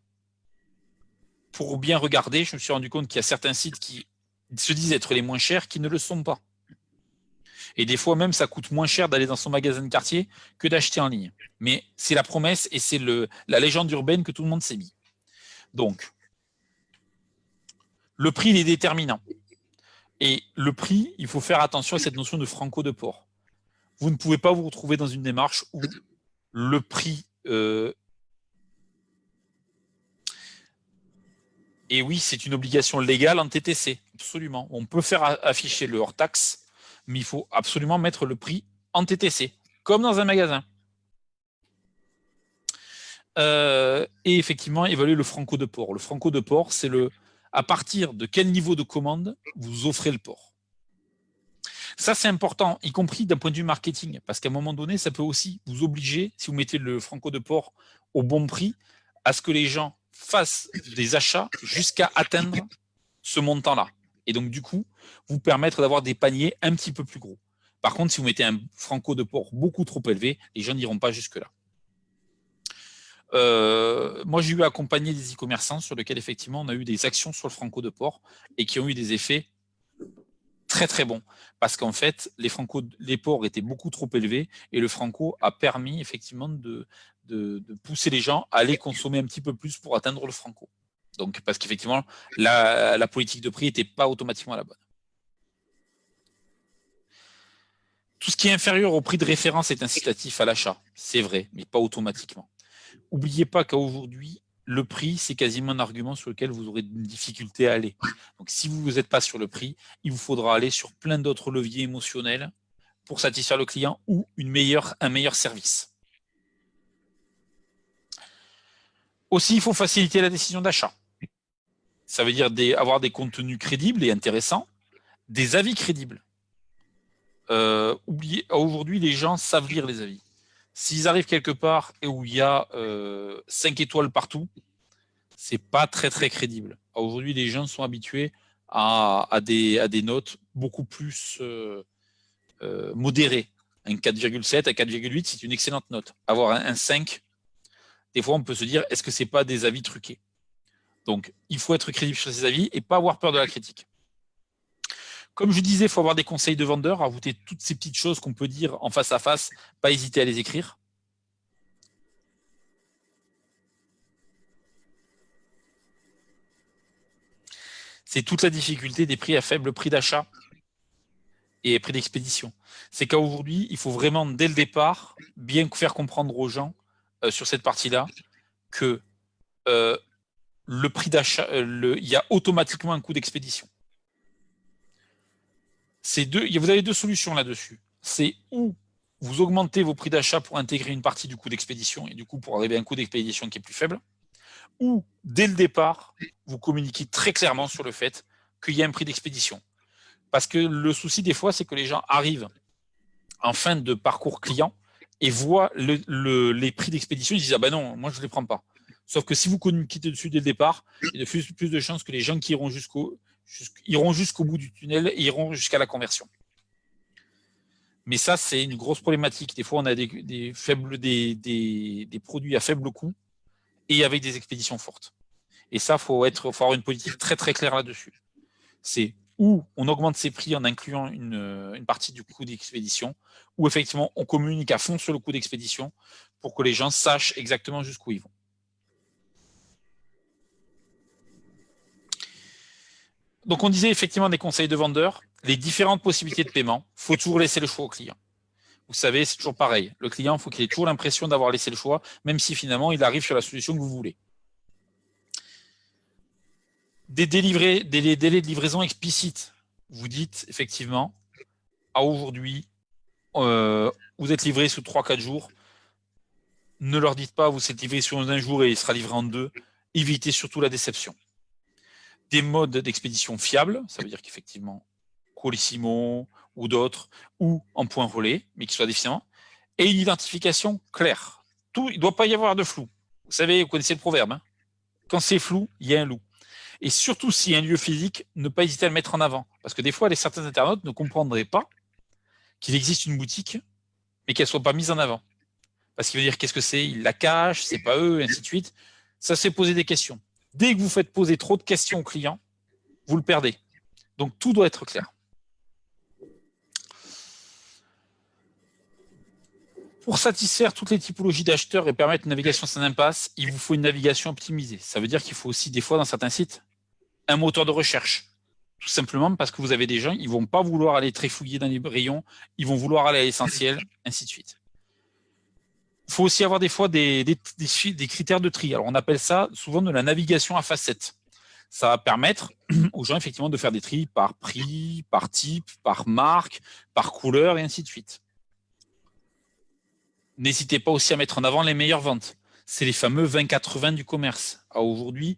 pour bien regarder, je me suis rendu compte qu'il y a certains sites qui se disent être les moins chers, qui ne le sont pas. Et des fois même, ça coûte moins cher d'aller dans son magasin de quartier que d'acheter en ligne. Mais c'est la promesse et c'est la légende urbaine que tout le monde s'est mis. Donc, le prix, il est déterminant. Et le prix, il faut faire attention à cette notion de franco de port. Vous ne pouvez pas vous retrouver dans une démarche où le prix... Et oui, c'est une obligation légale en TTC, absolument. On peut faire afficher le hors-taxe, mais il faut absolument mettre le prix en TTC, comme dans un magasin. Et effectivement, évaluer le franco de port. Le franco de port, c'est à partir de quel niveau de commande vous offrez le port. Ça, c'est important, y compris d'un point de vue marketing, parce qu'à un moment donné, ça peut aussi vous obliger, si vous mettez le franco de port au bon prix, à ce que les gens fassent des achats jusqu'à atteindre ce montant-là. Et donc, du coup, vous permettre d'avoir des paniers un petit peu plus gros. Par contre, si vous mettez un franco de port beaucoup trop élevé, les gens n'iront pas jusque-là. Moi, j'ai eu à accompagner des e-commerçants sur lesquels, effectivement, on a eu des actions sur le franco de port et qui ont eu des effets très, très bons. Parce qu'en fait, les ports étaient beaucoup trop élevés et le franco a permis, effectivement, de pousser les gens à aller consommer un petit peu plus pour atteindre le franco. Donc, parce qu'effectivement, la politique de prix n'était pas automatiquement la bonne. Tout ce qui est inférieur au prix de référence est incitatif à l'achat. C'est vrai, mais pas automatiquement. N'oubliez pas qu'aujourd'hui, le prix, c'est quasiment un argument sur lequel vous aurez une difficulté à aller. Donc, si vous n'êtes pas sur le prix, il vous faudra aller sur plein d'autres leviers émotionnels pour satisfaire le client ou un meilleur service. Aussi, il faut faciliter la décision d'achat. Ça veut dire avoir des contenus crédibles et intéressants, des avis crédibles. Aujourd'hui, les gens savent lire les avis. S'ils arrivent quelque part et où il y a 5 étoiles partout, c'est pas très très crédible. Aujourd'hui, les gens sont habitués à des notes beaucoup plus modérées. Un 4,7 à 4,8, c'est une excellente note. Avoir un 5, des fois, on peut se dire, est-ce que c'est pas des avis truqués? Donc, il faut être crédible sur ses avis et pas avoir peur de la critique. Comme je disais, il faut avoir des conseils de vendeurs, rajouter toutes ces petites choses qu'on peut dire en face à face, pas hésiter à les écrire. C'est toute la difficulté des prix à faible prix d'achat et prix d'expédition. C'est qu'aujourd'hui, il faut vraiment, dès le départ, bien faire comprendre aux gens sur cette partie-là que le prix d'achat, il y a automatiquement un coût d'expédition. Vous avez deux solutions là-dessus. C'est où vous augmentez vos prix d'achat pour intégrer une partie du coût d'expédition et du coup pour arriver à un coût d'expédition qui est plus faible, ou dès le départ, vous communiquez très clairement sur le fait qu'il y a un prix d'expédition. Parce que le souci des fois, c'est que les gens arrivent en fin de parcours client et voient les prix d'expédition, ils disent « Ah ben non, moi je ne les prends pas ». Sauf que si vous communiquez dessus dès le départ, il y a plus de chances que les gens qui iront jusqu'au bout du tunnel et iront jusqu'à la conversion. Mais ça, c'est une grosse problématique. Des fois, on a des produits à faible coût et avec des expéditions fortes. Et ça, il faut avoir une politique très très claire là-dessus. C'est où on augmente ses prix en incluant une partie du coût d'expédition, ou effectivement on communique à fond sur le coût d'expédition pour que les gens sachent exactement jusqu'où ils vont. Donc on disait effectivement des conseils de vendeurs, les différentes possibilités de paiement, il faut toujours laisser le choix au client. Vous savez, c'est toujours pareil. Le client, il faut qu'il ait toujours l'impression d'avoir laissé le choix, même si finalement il arrive sur la solution que vous voulez. Des délais de livraison explicites. Vous dites effectivement, à aujourd'hui, vous êtes livré sous 3-4 jours. Ne leur dites pas, vous êtes livré sur un jour et il sera livré en 2. Évitez surtout la déception. Des modes d'expédition fiables, ça veut dire qu'effectivement, Colissimo ou d'autres, ou en point relais, mais qui soient déficients, et une identification claire. Il ne doit pas y avoir de flou. Vous savez, vous connaissez le proverbe, hein, quand c'est flou, il y a un loup. Et surtout, s'il y a un lieu physique, ne pas hésiter à le mettre en avant. Parce que des fois, certains internautes ne comprendraient pas qu'il existe une boutique, mais qu'elle ne soit pas mise en avant. Parce qu'il veut dire qu'est-ce que c'est, ils la cachent, c'est pas eux, et ainsi de suite. Ça, c'est poser des questions. Dès que vous faites poser trop de questions aux clients, vous le perdez. Donc, tout doit être clair. Pour satisfaire toutes les typologies d'acheteurs et permettre une navigation sans impasse, il vous faut une navigation optimisée. Ça veut dire qu'il faut aussi, des fois, dans certains sites, un moteur de recherche. Tout simplement parce que vous avez des gens, ils ne vont pas vouloir aller trifouiller dans les rayons, ils vont vouloir aller à l'essentiel, ainsi de suite. Il faut aussi avoir des fois des critères de tri. Alors, on appelle ça souvent de la navigation à facettes. Ça va permettre aux gens, effectivement, de faire des tris par prix, par type, par marque, par couleur, et ainsi de suite. N'hésitez pas aussi à mettre en avant les meilleures ventes. C'est les fameux 20-80 du commerce. Aujourd'hui,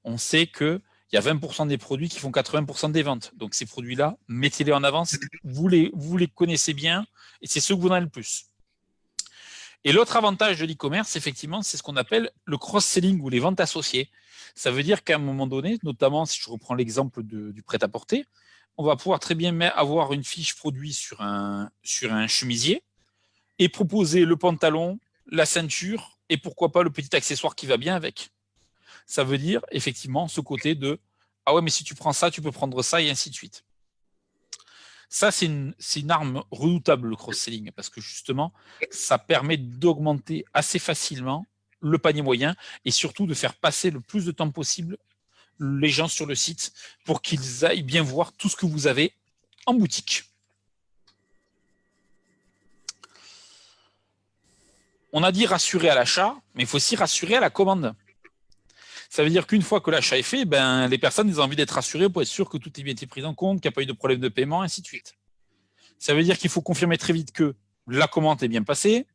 on sait qu'il y a 20% des produits qui font 80% des ventes. Donc, ces produits-là, mettez-les en avance. Vous les connaissez bien et c'est ceux que vous en avez le plus. Et l'autre avantage de l'e-commerce, effectivement, c'est ce qu'on appelle le cross-selling ou les ventes associées. Ça veut dire qu'à un moment donné, notamment si je reprends l'exemple du prêt-à-porter, on va pouvoir très bien avoir une fiche produit sur un chemisier et proposer le pantalon, la ceinture et pourquoi pas le petit accessoire qui va bien avec. Ça veut dire effectivement ce côté de « Ah ouais, mais si tu prends ça, tu peux prendre ça » et ainsi de suite. Ça, c'est une arme redoutable, le cross-selling, parce que justement, ça permet d'augmenter assez facilement le panier moyen et surtout de faire passer le plus de temps possible les gens sur le site pour qu'ils aillent bien voir tout ce que vous avez en boutique. On a dit rassurer à l'achat, mais il faut aussi rassurer à la commande. Ça veut dire qu'une fois que l'achat est fait, les personnes ont envie d'être rassurées pour être sûr que tout est bien été pris en compte, qu'il n'y a pas eu de problème de paiement, ainsi de suite. Ça veut dire qu'il faut confirmer très vite que la commande est bien passée,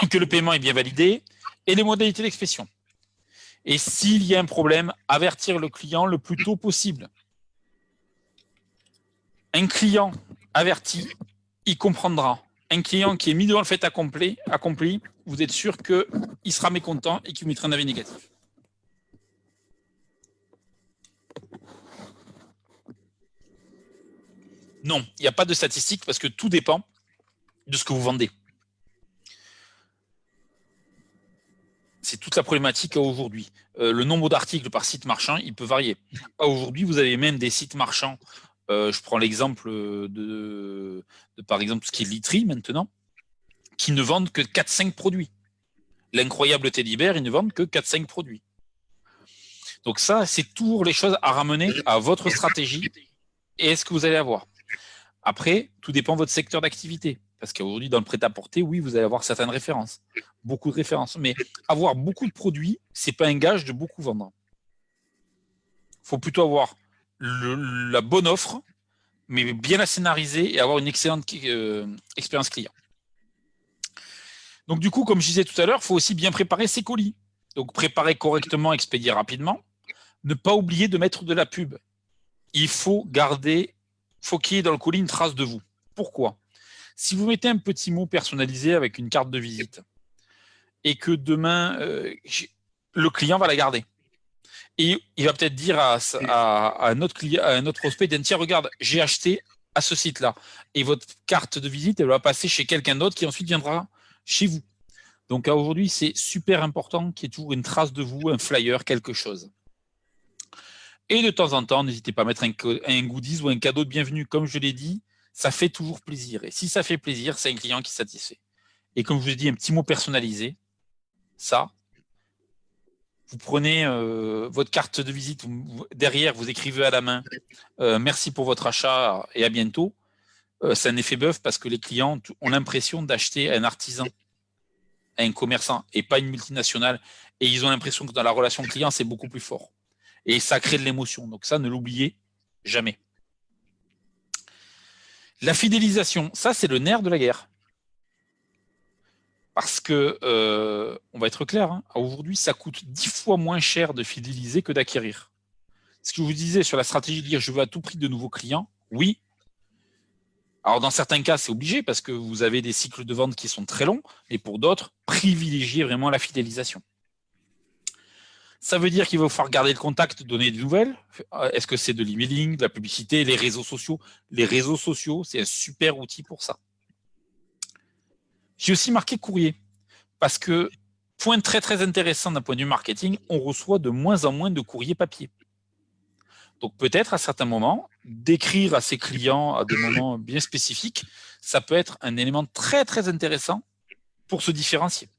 que le paiement est bien validé et les modalités d'expression. Et s'il y a un problème, avertir le client le plus tôt possible. Un client averti, il comprendra. Un client qui est mis devant le fait accompli, vous êtes sûr qu'il sera mécontent et qu'il mettra un avis négatif. Non, il n'y a pas de statistiques parce que tout dépend de ce que vous vendez. C'est toute la problématique aujourd'hui. Le nombre d'articles par site marchand, il peut varier. Aujourd'hui, vous avez même des sites marchands. Je prends l'exemple de par exemple, tout ce qui est literie maintenant, qui ne vendent que 4-5 produits. L'incroyable Teddy Bear, ils ne vendent que 4-5 produits. Donc ça, c'est toujours les choses à ramener à votre stratégie et ce que vous allez avoir. Après, tout dépend de votre secteur d'activité. Parce qu'aujourd'hui, dans le prêt-à-porter, oui, vous allez avoir certaines références. Beaucoup de références. Mais avoir beaucoup de produits, ce n'est pas un gage de beaucoup vendre. Il faut plutôt avoir la bonne offre, mais bien la scénariser et avoir une excellente expérience client. Donc du coup, comme je disais tout à l'heure, il faut aussi bien préparer ses colis. Donc préparer correctement, expédier rapidement. Ne pas oublier de mettre de la pub. Il faut qu'il y ait dans le colis une trace de vous. Pourquoi ? Si vous mettez un petit mot personnalisé avec une carte de visite et que demain, le client va la garder. Et il va peut-être dire à un autre prospect, tiens, regarde, j'ai acheté à ce site-là. Et votre carte de visite, elle va passer chez quelqu'un d'autre qui ensuite viendra chez vous. Donc aujourd'hui, c'est super important qu'il y ait toujours une trace de vous, un flyer, quelque chose. Et de temps en temps, n'hésitez pas à mettre un goodies ou un cadeau de bienvenue. Comme je l'ai dit, ça fait toujours plaisir. Et si ça fait plaisir, c'est un client qui est satisfait. Et comme je vous ai dit, un petit mot personnalisé, ça, vous prenez votre carte de visite, derrière, vous écrivez à la main « Merci pour votre achat et à bientôt ». C'est un effet bœuf parce que les clients ont l'impression d'acheter un artisan, un commerçant et pas une multinationale. Et ils ont l'impression que dans la relation client, c'est beaucoup plus fort. Et ça crée de l'émotion. Donc ça, ne l'oubliez jamais. La fidélisation, ça, c'est le nerf de la guerre. Parce que, on va être clair, hein, aujourd'hui, ça coûte 10 fois moins cher de fidéliser que d'acquérir. Ce que je vous disais sur la stratégie de dire je veux à tout prix de nouveaux clients, oui. Alors, dans certains cas, c'est obligé parce que vous avez des cycles de vente qui sont très longs, et pour d'autres, privilégiez vraiment la fidélisation. Ça veut dire qu'il va falloir garder le contact, donner des nouvelles. Est-ce que c'est de l'emailing, de la publicité, les réseaux sociaux? Les réseaux sociaux, c'est un super outil pour ça. J'ai aussi marqué courrier parce que, point très très intéressant d'un point de vue marketing, on reçoit de moins en moins de courriers papier. Donc peut-être à certains moments, d'écrire à ses clients à des moments bien spécifiques, ça peut être un élément très très intéressant pour se différencier.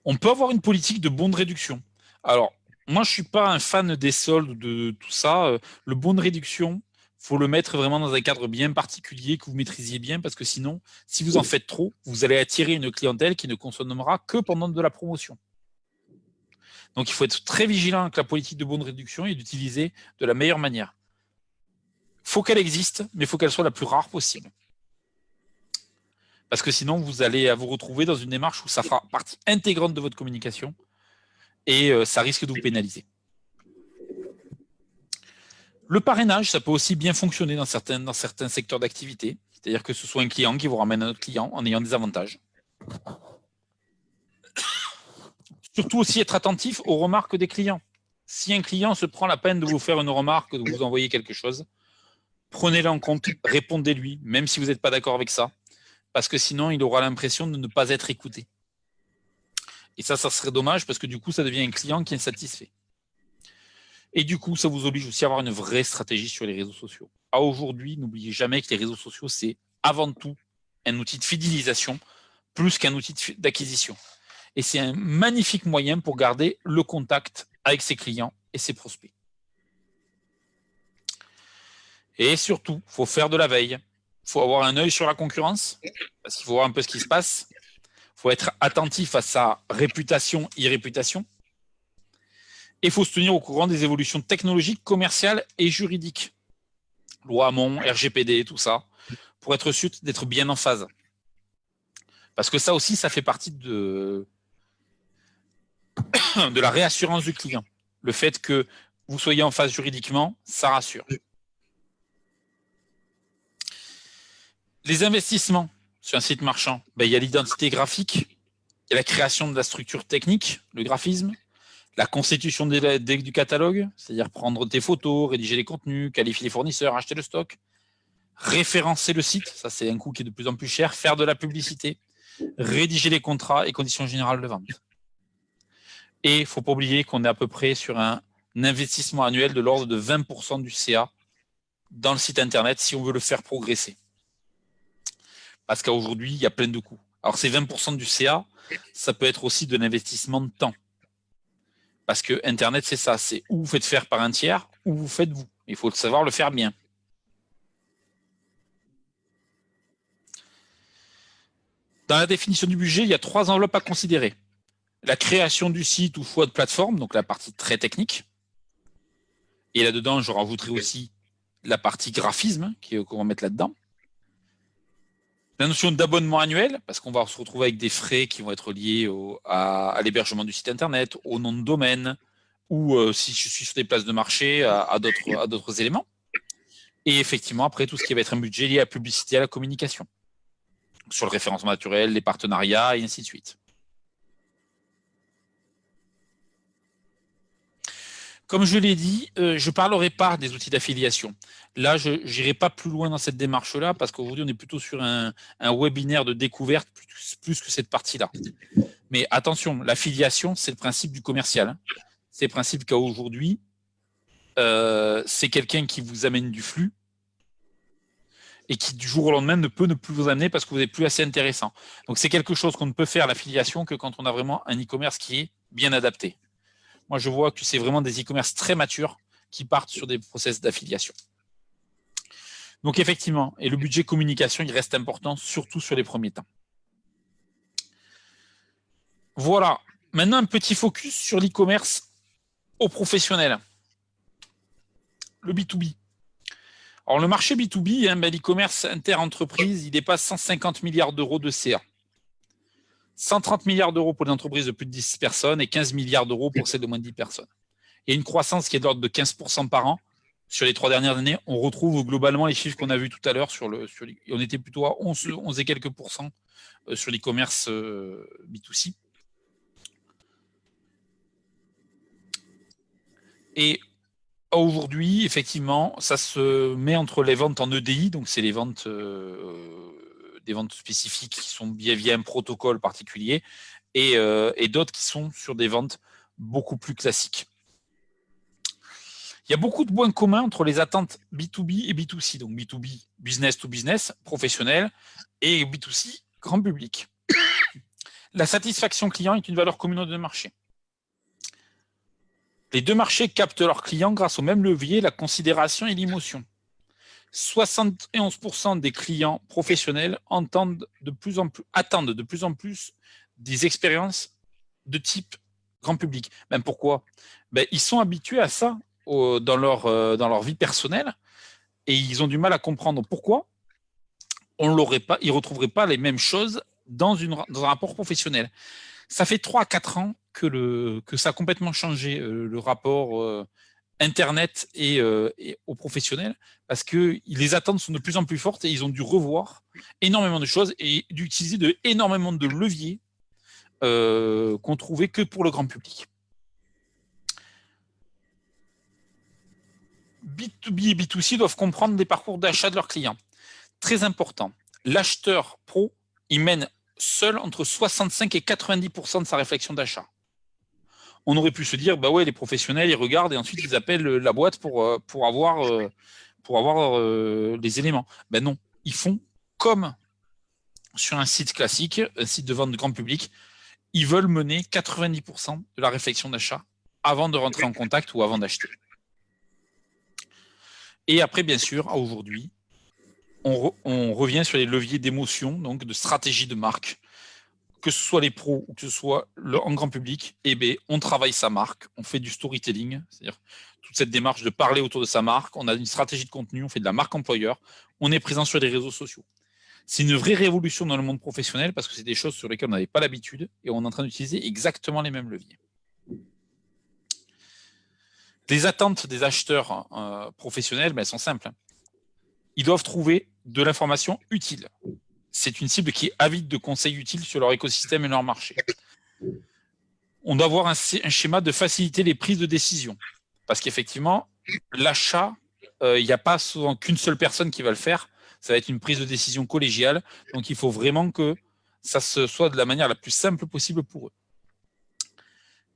On peut avoir une politique de bon de réduction. Alors, moi, je ne suis pas un fan des soldes, de tout ça. Le bon de réduction, il faut le mettre vraiment dans un cadre bien particulier que vous maîtrisiez bien, parce que sinon, si vous en faites trop, vous allez attirer une clientèle qui ne consommera que pendant de la promotion. Donc, il faut être très vigilant avec la politique de bon de réduction et d'utiliser de la meilleure manière. Il faut qu'elle existe, mais il faut qu'elle soit la plus rare possible. Parce que sinon, vous allez vous retrouver dans une démarche où ça fera partie intégrante de votre communication et ça risque de vous pénaliser. Le parrainage, ça peut aussi bien fonctionner dans certains secteurs d'activité. C'est-à-dire que ce soit un client qui vous ramène un autre client en ayant des avantages. Surtout aussi être attentif aux remarques des clients. Si un client se prend la peine de vous faire une remarque, de vous envoyer quelque chose, prenez-le en compte, répondez-lui, même si vous n'êtes pas d'accord avec ça. Parce que sinon, il aura l'impression de ne pas être écouté. Et ça serait dommage parce que du coup, ça devient un client qui est insatisfait. Et du coup, ça vous oblige aussi à avoir une vraie stratégie sur les réseaux sociaux. Aujourd'hui, n'oubliez jamais que les réseaux sociaux, c'est avant tout un outil de fidélisation plus qu'un outil d'acquisition. Et c'est un magnifique moyen pour garder le contact avec ses clients et ses prospects. Et surtout, il faut faire de la veille. Il faut avoir un œil sur la concurrence, parce qu'il faut voir un peu ce qui se passe. Il faut être attentif à sa réputation, irréputation. Et il faut se tenir au courant des évolutions technologiques, commerciales et juridiques. Loi Hamon, RGPD, tout ça, pour être sûr d'être bien en phase. Parce que ça aussi, ça fait partie de la réassurance du client. Le fait que vous soyez en phase juridiquement, ça rassure. Les investissements sur un site marchand, il y a l'identité graphique, il y a la création de la structure technique, le graphisme, la constitution du catalogue, c'est-à-dire prendre des photos, rédiger les contenus, qualifier les fournisseurs, acheter le stock, référencer le site, ça c'est un coût qui est de plus en plus cher, faire de la publicité, rédiger les contrats et conditions générales de vente. Et il ne faut pas oublier qu'on est à peu près sur un investissement annuel de l'ordre de 20% du CA dans le site internet si on veut le faire progresser. Parce qu'aujourd'hui, il y a plein de coûts. Alors, ces 20% du CA, ça peut être aussi de l'investissement de temps. Parce que Internet, c'est ça. C'est ou vous faites faire par un tiers, ou vous faites vous. Il faut savoir le faire bien. Dans la définition du budget, il y a 3 enveloppes à considérer. La création du site ou choix de plateforme, donc la partie très technique. Et là-dedans, je rajouterai aussi la partie graphisme qu'on va mettre là-dedans. La notion d'abonnement annuel, parce qu'on va se retrouver avec des frais qui vont être liés à l'hébergement du site internet, au nom de domaine, ou si je suis sur des places de marché, à d'autres éléments. Et effectivement, après, tout ce qui va être un budget lié à la publicité, à la communication, sur le référencement naturel, les partenariats, et ainsi de suite. Comme je l'ai dit, je ne parlerai pas des outils d'affiliation. Là, je n'irai pas plus loin dans cette démarche-là parce qu'aujourd'hui, on est plutôt sur un webinaire de découverte plus que cette partie-là. Mais attention, l'affiliation, c'est le principe du commercial. C'est le principe qu'aujourd'hui, c'est quelqu'un qui vous amène du flux et qui, du jour au lendemain, ne peut ne plus vous amener parce que vous n'êtes plus assez intéressant. Donc, c'est quelque chose qu'on ne peut faire, l'affiliation, que quand on a vraiment un e-commerce qui est bien adapté. Moi, je vois que c'est vraiment des e-commerce très matures qui partent sur des process d'affiliation. Donc, effectivement, et le budget communication, il reste important, surtout sur les premiers temps. Voilà. Maintenant, un petit focus sur l'e-commerce aux professionnels. Le B2B. Alors, le marché B2B, l'e-commerce inter-entreprise, il dépasse 150 milliards d'euros de CA. 130 milliards d'euros pour les entreprises de plus de 10 personnes et 15 milliards d'euros pour celles de moins de 10 personnes. Il y a une croissance qui est de l'ordre de 15% par an. Sur les 3 dernières années, on retrouve globalement les chiffres qu'on a vus tout à l'heure. On était plutôt à 11 et quelques pourcents sur l'e-commerce B2C. Et aujourd'hui, effectivement, ça se met entre les ventes en EDI, donc c'est les ventes, des ventes spécifiques qui sont via un protocole particulier, et d'autres qui sont sur des ventes beaucoup plus classiques. Il y a beaucoup de points communs entre les attentes B2B et B2C, donc B2B, business to business, professionnel, et B2C, grand public. La satisfaction client est une valeur commune de marché. Les deux marchés captent leurs clients grâce au même levier, la considération et l'émotion. 71% des clients professionnels attendent de plus en plus des expériences de type grand public. Même pourquoi ? Ils sont habitués à ça dans leur vie personnelle et ils ont du mal à comprendre pourquoi ils ne retrouveraient pas les mêmes choses dans un rapport professionnel. Ça fait 3 à 4 ans que ça a complètement changé, le rapport Internet et aux professionnels, parce que les attentes sont de plus en plus fortes et ils ont dû revoir énormément de choses et d'utiliser énormément de leviers qu'on trouvait que pour le grand public. B2B et B2C doivent comprendre les parcours d'achat de leurs clients. Très important, l'acheteur pro, il mène seul entre 65 et 90% de sa réflexion d'achat. On aurait pu se dire, ouais, les professionnels, ils regardent et ensuite ils appellent la boîte pour avoir les éléments. Non, ils font comme sur un site classique, un site de vente de grand public, ils veulent mener 90% de la réflexion d'achat avant de rentrer en contact ou avant d'acheter. Et après, bien sûr, aujourd'hui, on revient sur les leviers d'émotion, donc de stratégie de marque, que ce soit les pros ou que ce soit en grand public. On travaille sa marque, on fait du storytelling, c'est-à-dire toute cette démarche de parler autour de sa marque, on a une stratégie de contenu, on fait de la marque employeur, on est présent sur les réseaux sociaux. C'est une vraie révolution dans le monde professionnel parce que c'est des choses sur lesquelles on n'avait pas l'habitude et on est en train d'utiliser exactement les mêmes leviers. Les attentes des acheteurs professionnels, elles sont simples. Ils doivent trouver de l'information utile. C'est une cible qui est avide de conseils utiles sur leur écosystème et leur marché. On doit avoir un schéma de faciliter les prises de décision. Parce qu'effectivement, l'achat, il n'y a pas souvent qu'une seule personne qui va le faire. Ça va être une prise de décision collégiale. Donc, il faut vraiment que ça soit de la manière la plus simple possible pour eux.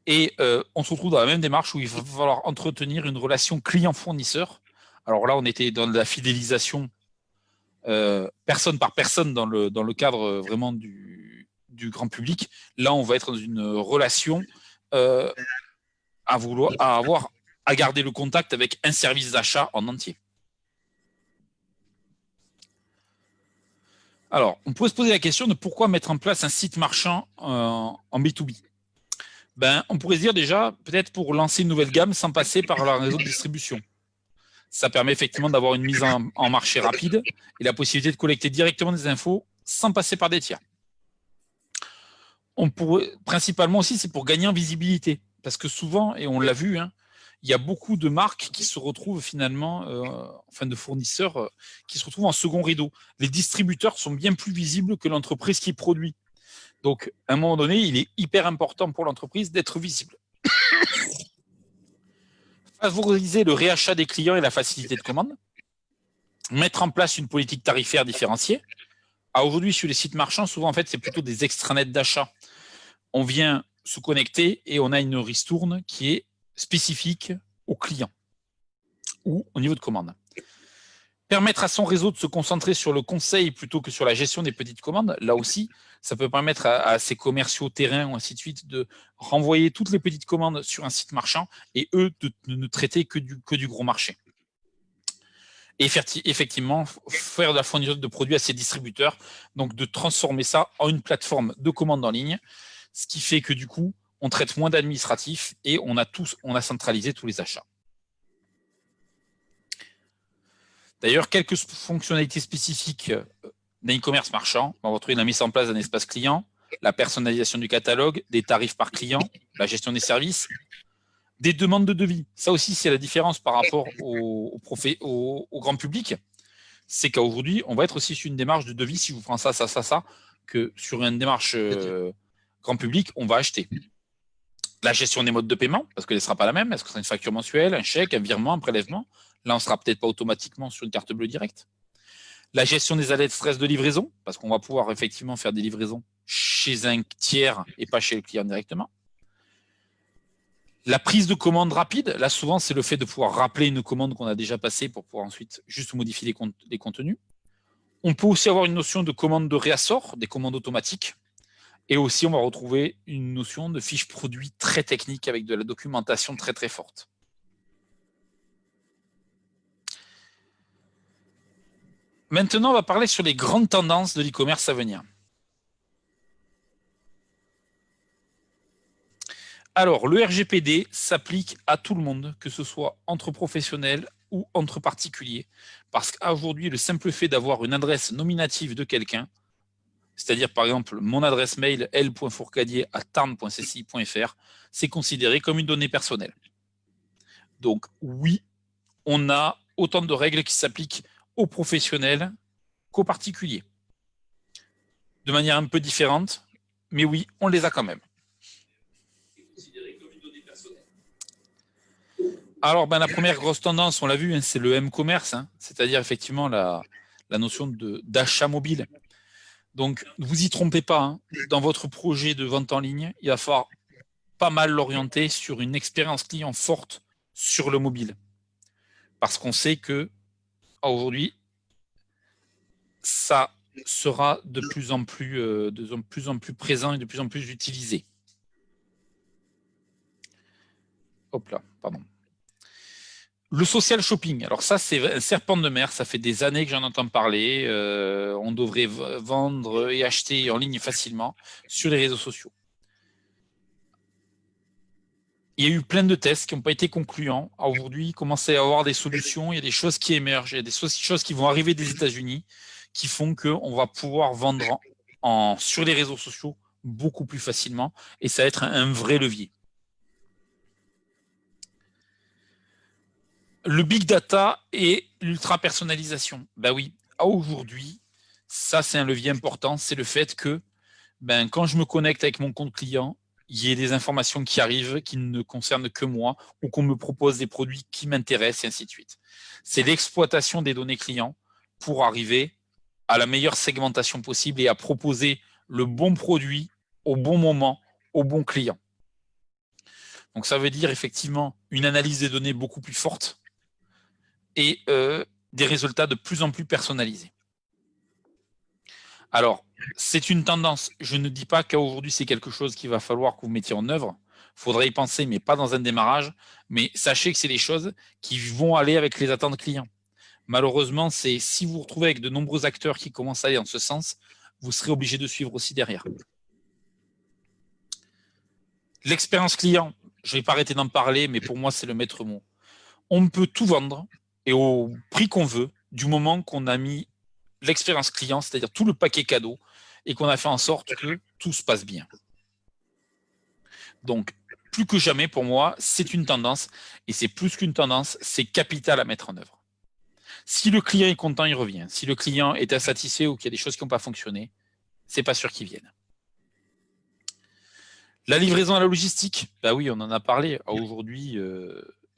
Et on se retrouve dans la même démarche où il va falloir entretenir une relation client-fournisseur. Alors là, on était dans de la fidélisation personne par personne dans le cadre vraiment du grand public. Là, on va être dans une relation à garder le contact avec un service d'achat en entier. Alors, on pourrait se poser la question de pourquoi mettre en place un site marchand en B2B. On pourrait se dire déjà, peut-être pour lancer une nouvelle gamme sans passer par leur réseau de distribution. Ça permet effectivement d'avoir une mise en marché rapide et la possibilité de collecter directement des infos sans passer par des tiers. Principalement aussi, c'est pour gagner en visibilité. Parce que souvent, et on l'a vu, il y a beaucoup de marques qui se retrouvent finalement, de fournisseurs qui se retrouvent en second rideau. Les distributeurs sont bien plus visibles que l'entreprise qui produit. Donc, à un moment donné, il est hyper important pour l'entreprise d'être visible. Favoriser le réachat des clients et la facilité de commande. Mettre en place une politique tarifaire différenciée. Aujourd'hui, sur les sites marchands, souvent, en fait, c'est plutôt des extranets d'achat. On vient se connecter et on a une ristourne qui est spécifique au client ou au niveau de commande. Permettre à son réseau de se concentrer sur le conseil plutôt que sur la gestion des petites commandes. Là aussi, ça peut permettre à ses commerciaux terrain ou ainsi de suite de renvoyer toutes les petites commandes sur un site marchand et eux de ne traiter que du gros marché. Et effectivement, faire de la fourniture de produits à ses distributeurs, donc de transformer ça en une plateforme de commande en ligne, ce qui fait que du coup, on traite moins d'administratifs et on a centralisé tous les achats. D'ailleurs, quelques fonctionnalités spécifiques d'un e-commerce marchand. On va retrouver la mise en place d'un espace client, la personnalisation du catalogue, des tarifs par client, la gestion des services, des demandes de devis. Ça aussi, c'est la différence par rapport au grand public. C'est qu'aujourd'hui, on va être aussi sur une démarche de devis, si vous prenez ça, ça, ça, ça, que sur une démarche grand public, on va acheter. La gestion des modes de paiement, parce qu'elle ne sera pas la même. Est-ce que ce sera une facture mensuelle, un chèque, un virement, un prélèvement? Là, on ne sera peut-être pas automatiquement sur une carte bleue directe. La gestion des alertes stress de livraison, parce qu'on va pouvoir effectivement faire des livraisons chez un tiers et pas chez le client directement. La prise de commande rapide, là souvent c'est le fait de pouvoir rappeler une commande qu'on a déjà passée pour pouvoir ensuite juste modifier les contenus. On peut aussi avoir une notion de commande de réassort, des commandes automatiques. Et aussi on va retrouver une notion de fiche produit très technique avec de la documentation très très forte. Maintenant, on va parler sur les grandes tendances de l'e-commerce à venir. Alors, le RGPD s'applique à tout le monde, que ce soit entre professionnels ou entre particuliers. Parce qu'aujourd'hui, le simple fait d'avoir une adresse nominative de quelqu'un, c'est-à-dire par exemple mon adresse mail l.fourcadier@tarn.cci.fr, c'est considéré comme une donnée personnelle. Donc oui, on a autant de règles qui s'appliquent aux professionnels qu'aux particuliers. De manière un peu différente, mais oui, on les a quand même. Alors, la première grosse tendance, on l'a vu, hein, c'est le M-commerce, hein, c'est-à-dire effectivement la notion d'achat mobile. Donc, ne vous y trompez pas, hein, dans votre projet de vente en ligne, il va falloir pas mal l'orienter sur une expérience client forte sur le mobile. Parce qu'on sait que aujourd'hui, ça sera de plus en plus présent et de plus en plus utilisé. Hop là, pardon. Le social shopping, alors ça c'est un serpent de mer, ça fait des années que j'en entends parler, on devrait vendre et acheter en ligne facilement sur les réseaux sociaux. Il y a eu plein de tests qui n'ont pas été concluants. Aujourd'hui, il commence à y avoir des solutions, il y a des choses qui émergent, il y a des choses qui vont arriver des États-Unis qui font qu'on va pouvoir vendre sur les réseaux sociaux beaucoup plus facilement et ça va être un vrai levier. Le big data et l'ultra-personnalisation. Ben oui, aujourd'hui, ça c'est un levier important, c'est le fait que quand je me connecte avec mon compte client, il y ait des informations qui arrivent qui ne concernent que moi ou qu'on me propose des produits qui m'intéressent et ainsi de suite. C'est l'exploitation des données clients pour arriver à la meilleure segmentation possible et à proposer le bon produit au bon moment, au bon client. Donc ça veut dire effectivement une analyse des données beaucoup plus forte et des résultats de plus en plus personnalisés. Alors, c'est une tendance. Je ne dis pas qu'aujourd'hui, c'est quelque chose qu'il va falloir que vous mettiez en œuvre. Il faudrait y penser, mais pas dans un démarrage. Mais sachez que c'est des choses qui vont aller avec les attentes clients. Malheureusement, si vous vous retrouvez avec de nombreux acteurs qui commencent à aller dans ce sens, vous serez obligé de suivre aussi derrière. L'expérience client, je ne vais pas arrêter d'en parler, mais pour moi, c'est le maître mot. On peut tout vendre et au prix qu'on veut, du moment qu'on a mis l'expérience client, c'est-à-dire tout le paquet cadeau, et qu'on a fait en sorte que tout se passe bien. Donc, plus que jamais, pour moi, c'est une tendance, et c'est plus qu'une tendance, c'est capital à mettre en œuvre. Si le client est content, il revient. Si le client est insatisfait ou qu'il y a des choses qui n'ont pas fonctionné, c'est pas sûr qu'il vienne. La livraison à la logistique, oui, on en a parlé. Aujourd'hui,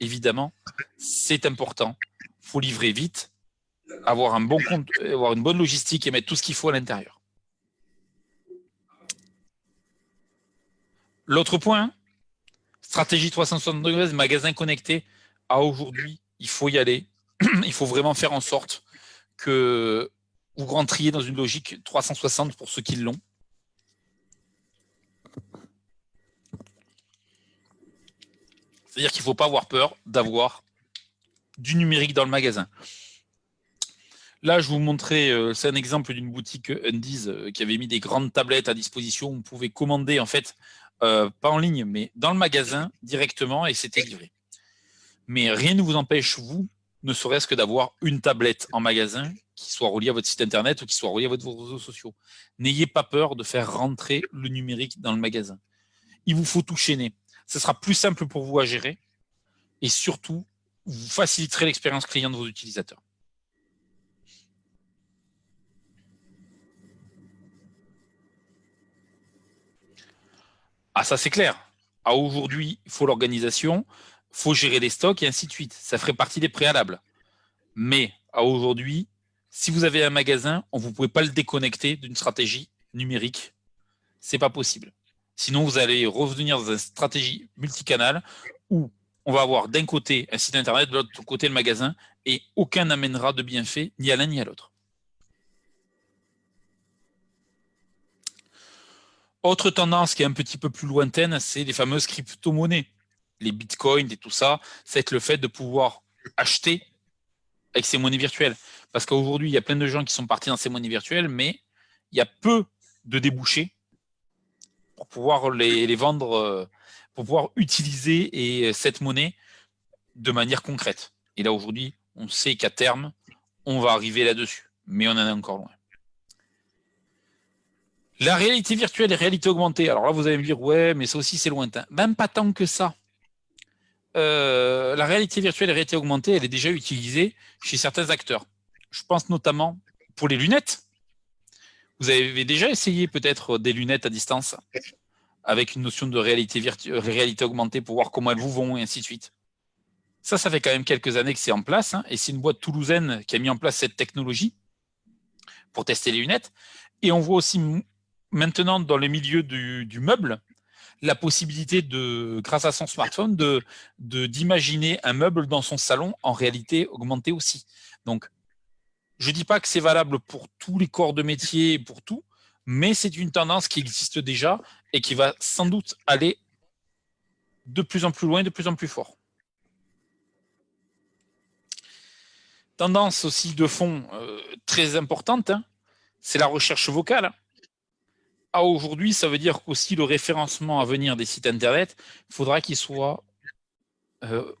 évidemment, c'est important. Il faut livrer vite, avoir un bon compte, avoir une bonne logistique et mettre tout ce qu'il faut à l'intérieur. L'autre point, stratégie 360 degrés, magasin connecté. Aujourd'hui, il faut y aller. Il faut vraiment faire en sorte que vous rentriez dans une logique 360 pour ceux qui l'ont. C'est-à-dire qu'il ne faut pas avoir peur d'avoir du numérique dans le magasin. Là, je vous montrais, c'est un exemple d'une boutique Undies qui avait mis des grandes tablettes à disposition. On pouvait commander, en fait, pas en ligne, mais dans le magasin directement et c'était livré. Mais rien ne vous empêche, vous, ne serait-ce que d'avoir une tablette en magasin qui soit reliée à votre site internet ou qui soit reliée à vos réseaux sociaux. N'ayez pas peur de faire rentrer le numérique dans le magasin. Il vous faut tout chaîner. Ce sera plus simple pour vous à gérer et surtout, vous faciliterez l'expérience client de vos utilisateurs. Ah, ça c'est clair. À aujourd'hui, il faut l'organisation, il faut gérer les stocks et ainsi de suite. Ça ferait partie des préalables. Mais à aujourd'hui, si vous avez un magasin, vous ne pouvez pas le déconnecter d'une stratégie numérique. C'est pas possible. Sinon, vous allez revenir dans une stratégie multicanale où on va avoir d'un côté un site internet, de l'autre côté le magasin, et aucun n'amènera de bienfait ni à l'un ni à l'autre. Autre tendance qui est un petit peu plus lointaine, c'est les fameuses crypto-monnaies. Les bitcoins et tout ça, c'est le fait de pouvoir acheter avec ces monnaies virtuelles. Parce qu'aujourd'hui, il y a plein de gens qui sont partis dans ces monnaies virtuelles, mais il y a peu de débouchés pour pouvoir les vendre, pour pouvoir utiliser cette monnaie de manière concrète. Et là, aujourd'hui, on sait qu'à terme, on va arriver là-dessus, mais on en est encore loin. La réalité virtuelle et réalité augmentée. Alors là, vous allez me dire, ouais, mais ça aussi, c'est lointain. Même pas tant que ça. La réalité virtuelle et réalité augmentée, elle est déjà utilisée chez certains acteurs. Je pense notamment pour les lunettes. Vous avez déjà essayé peut-être des lunettes à distance avec une notion de réalité augmentée pour voir comment elles vous vont et ainsi de suite. Ça fait quand même quelques années que c'est en place, hein, et c'est une boîte toulousaine qui a mis en place cette technologie pour tester les lunettes. Et on voit aussi maintenant dans le milieu du meuble la possibilité grâce à son smartphone, d'imaginer un meuble dans son salon en réalité augmentée aussi. Donc, je ne dis pas que c'est valable pour tous les corps de métier et pour tout, mais c'est une tendance qui existe déjà et qui va sans doute aller de plus en plus loin, de plus en plus fort. Tendance aussi de fond très importante, hein, c'est la recherche vocale. Aujourd'hui, ça veut dire qu'aussi le référencement à venir des sites internet, il faudra qu'il soit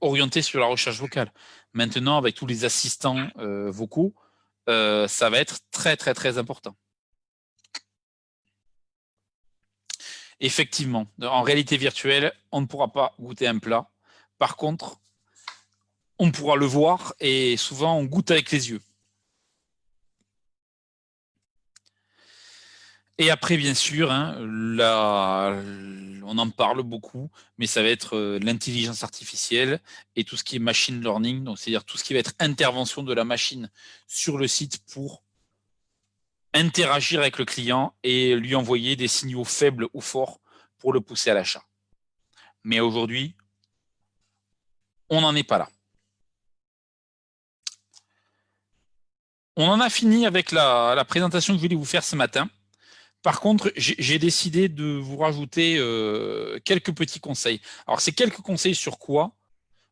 orienté sur la recherche vocale. Maintenant, avec tous les assistants vocaux, ça va être très, très, très important. Effectivement, en réalité virtuelle, on ne pourra pas goûter un plat. Par contre, on pourra le voir et souvent, on goûte avec les yeux. Et après, bien sûr, hein, on en parle beaucoup, mais ça va être l'intelligence artificielle et tout ce qui est machine learning, donc c'est-à-dire tout ce qui va être intervention de la machine sur le site pour interagir avec le client et lui envoyer des signaux faibles ou forts pour le pousser à l'achat. Mais aujourd'hui, on n'en est pas là. On en a fini avec la présentation que je voulais vous faire ce matin. Par contre, j'ai décidé de vous rajouter quelques petits conseils. Alors, c'est quelques conseils sur quoi?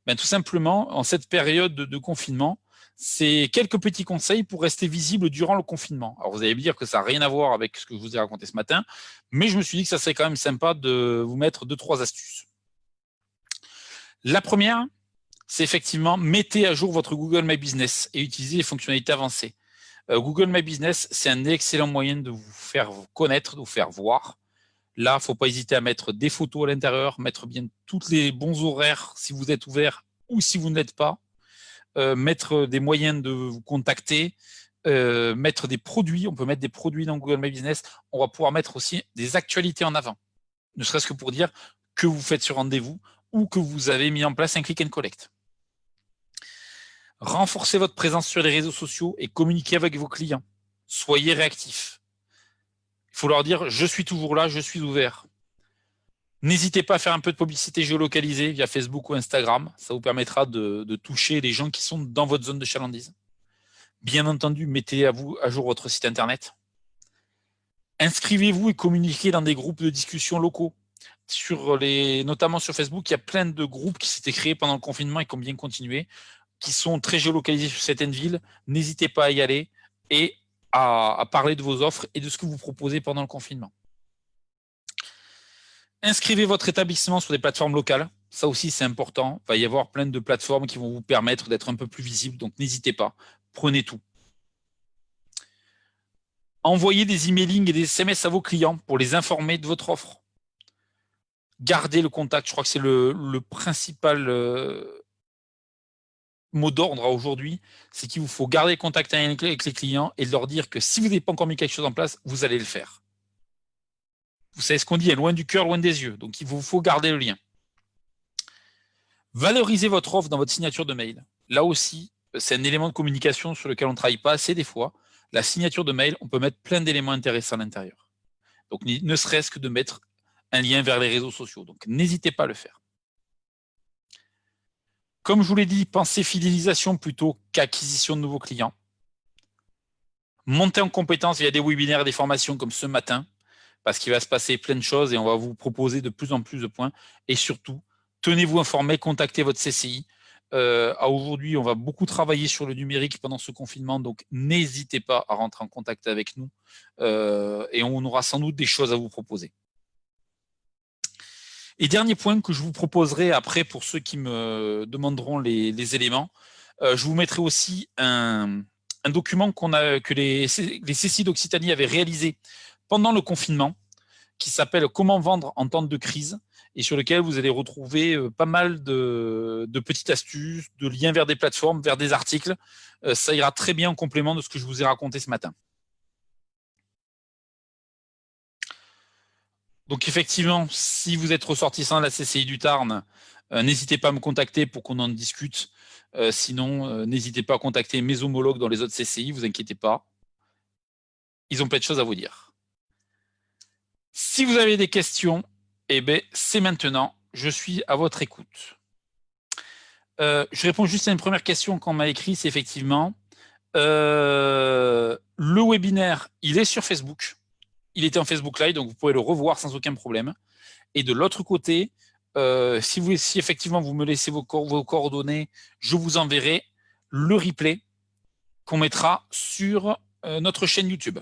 Ben, tout simplement, en cette période de confinement, c'est quelques petits conseils pour rester visible durant le confinement. Alors, vous allez me dire que ça n'a rien à voir avec ce que je vous ai raconté ce matin, mais je me suis dit que ça serait quand même sympa de vous mettre 2-3 astuces. La première, c'est effectivement, mettez à jour votre Google My Business et utilisez les fonctionnalités avancées. Google My Business, c'est un excellent moyen de vous faire connaître, de vous faire voir. Là, il ne faut pas hésiter à mettre des photos à l'intérieur, mettre bien tous les bons horaires si vous êtes ouvert ou si vous ne l'êtes pas, mettre des moyens de vous contacter, mettre des produits. On peut mettre des produits dans Google My Business. On va pouvoir mettre aussi des actualités en avant, ne serait-ce que pour dire que vous faites ce rendez-vous ou que vous avez mis en place un click and collect. Renforcez votre présence sur les réseaux sociaux et communiquez avec vos clients. Soyez réactifs. Il faut leur dire « je suis toujours là, je suis ouvert ». N'hésitez pas à faire un peu de publicité géolocalisée via Facebook ou Instagram. Ça vous permettra de toucher les gens qui sont dans votre zone de chalandise. Bien entendu, mettez à jour votre site internet. Inscrivez-vous et communiquez dans des groupes de discussion locaux. Notamment sur Facebook, il y a plein de groupes qui s'étaient créés pendant le confinement et qui ont bien continué, qui sont très géolocalisés sur certaines villes. N'hésitez pas à y aller et à parler de vos offres et de ce que vous proposez pendant le confinement. Inscrivez votre établissement sur des plateformes locales. Ça aussi, c'est important. Il va y avoir plein de plateformes qui vont vous permettre d'être un peu plus visible. Donc, n'hésitez pas. Prenez tout. Envoyez des emailing et des SMS à vos clients pour les informer de votre offre. Gardez le contact. Je crois que c'est le principal mot d'ordre aujourd'hui. C'est qu'il vous faut garder le contact avec les clients et leur dire que si vous n'avez pas encore mis quelque chose en place, vous allez le faire. Vous savez ce qu'on dit, loin du cœur, loin des yeux. Donc, il vous faut garder le lien. Valorisez votre offre dans votre signature de mail. Là aussi, c'est un élément de communication sur lequel on ne travaille pas assez des fois. La signature de mail, on peut mettre plein d'éléments intéressants à l'intérieur. Donc, ne serait-ce que de mettre un lien vers les réseaux sociaux. Donc, n'hésitez pas à le faire. Comme je vous l'ai dit, pensez fidélisation plutôt qu'acquisition de nouveaux clients. Montez en compétences via des webinaires et des formations comme ce matin, parce qu'il va se passer plein de choses et on va vous proposer de plus en plus de points. Et surtout, tenez-vous informés, contactez votre CCI. Aujourd'hui, on va beaucoup travailler sur le numérique pendant ce confinement, donc n'hésitez pas à rentrer en contact avec nous et on aura sans doute des choses à vous proposer. Et dernier point que je vous proposerai après pour ceux qui me demanderont les éléments, je vous mettrai aussi un document que les CCI d'Occitanie avaient réalisé pendant le confinement, qui s'appelle « Comment vendre en temps de crise » et sur lequel vous allez retrouver pas mal de petites astuces, de liens vers des plateformes, vers des articles. Ça ira très bien en complément de ce que je vous ai raconté ce matin. Donc effectivement, si vous êtes ressortissant de la CCI du Tarn, n'hésitez pas à me contacter pour qu'on en discute. Sinon, n'hésitez pas à contacter mes homologues dans les autres CCI, vous inquiétez pas. Ils ont plein de choses à vous dire. Si vous avez des questions, eh bien, c'est maintenant. Je suis à votre écoute. Je réponds juste à une première question qu'on m'a écrit, c'est effectivement le webinaire, il est sur Facebook. Il était en Facebook Live, donc vous pouvez le revoir sans aucun problème. Et de l'autre côté, si effectivement vous me laissez vos coordonnées, je vous enverrai le replay qu'on mettra sur notre chaîne YouTube.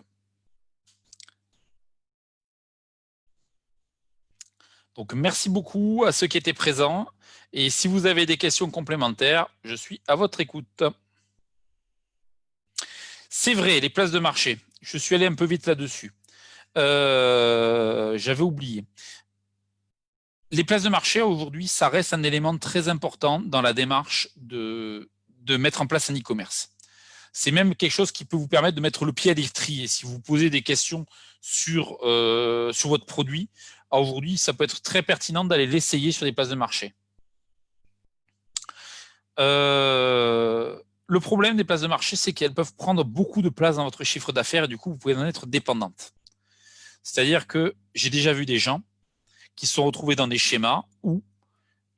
Donc, merci beaucoup à ceux qui étaient présents. Et si vous avez des questions complémentaires, je suis à votre écoute. C'est vrai, les places de marché. Je suis allé un peu vite là-dessus. J'avais oublié. Les places de marché, aujourd'hui, ça reste un élément très important dans la démarche de mettre en place un e-commerce. C'est même quelque chose qui peut vous permettre de mettre le pied à l'étrier. Si vous posez des questions sur votre produit, aujourd'hui, ça peut être très pertinent d'aller l'essayer sur des places de marché. Le problème des places de marché, c'est qu'elles peuvent prendre beaucoup de place dans votre chiffre d'affaires et du coup, vous pouvez en être dépendante. C'est-à-dire que j'ai déjà vu des gens qui se sont retrouvés dans des schémas où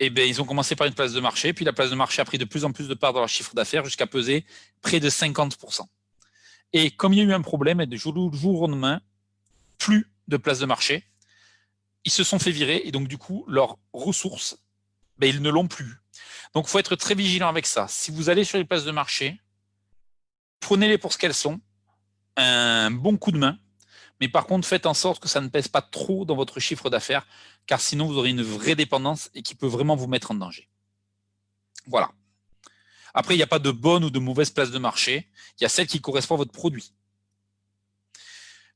ils ont commencé par une place de marché, puis la place de marché a pris de plus en plus de part dans leur chiffre d'affaires jusqu'à peser près de 50%. Et comme il y a eu un problème, du jour au lendemain, plus de place de marché, ils se sont fait virer et donc du coup, leurs ressources, ils ne l'ont plus. Donc, il faut être très vigilant avec ça. Si vous allez sur les places de marché, prenez-les pour ce qu'elles sont, un bon coup de main, mais par contre, faites en sorte que ça ne pèse pas trop dans votre chiffre d'affaires, car sinon, vous aurez une vraie dépendance et qui peut vraiment vous mettre en danger. Voilà. Après, il n'y a pas de bonne ou de mauvaise place de marché. Il y a celle qui correspond à votre produit.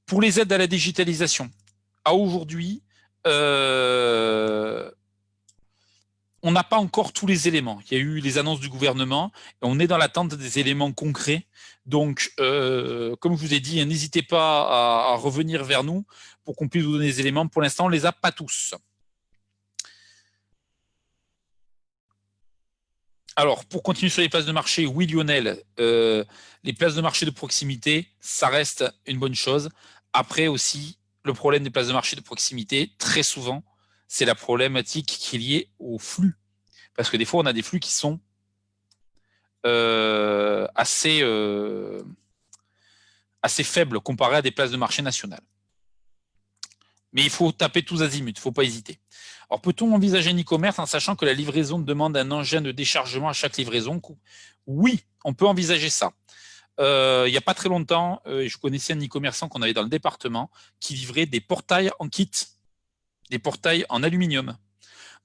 Pour les aides à la digitalisation, à aujourd'hui, on n'a pas encore tous les éléments. Il y a eu les annonces du gouvernement et on est dans l'attente des éléments concrets. Donc, comme je vous ai dit, n'hésitez pas à revenir vers nous pour qu'on puisse vous donner des éléments. Pour l'instant, on ne les a pas tous. Alors, pour continuer sur les places de marché, oui Lionel, les places de marché de proximité, ça reste une bonne chose. Après aussi, le problème des places de marché de proximité, très souvent, c'est la problématique qui est liée au flux. Parce que des fois, on a des flux qui sont assez faibles comparés à des places de marché nationales. Mais il faut taper tous azimuts, il ne faut pas hésiter. Alors, peut-on envisager un e-commerce en sachant que la livraison demande un engin de déchargement à chaque livraison? Oui, on peut envisager ça. Il n'y a pas très longtemps, je connaissais un e-commerçant qu'on avait dans le département qui livrait des portails en kit, des portails en aluminium.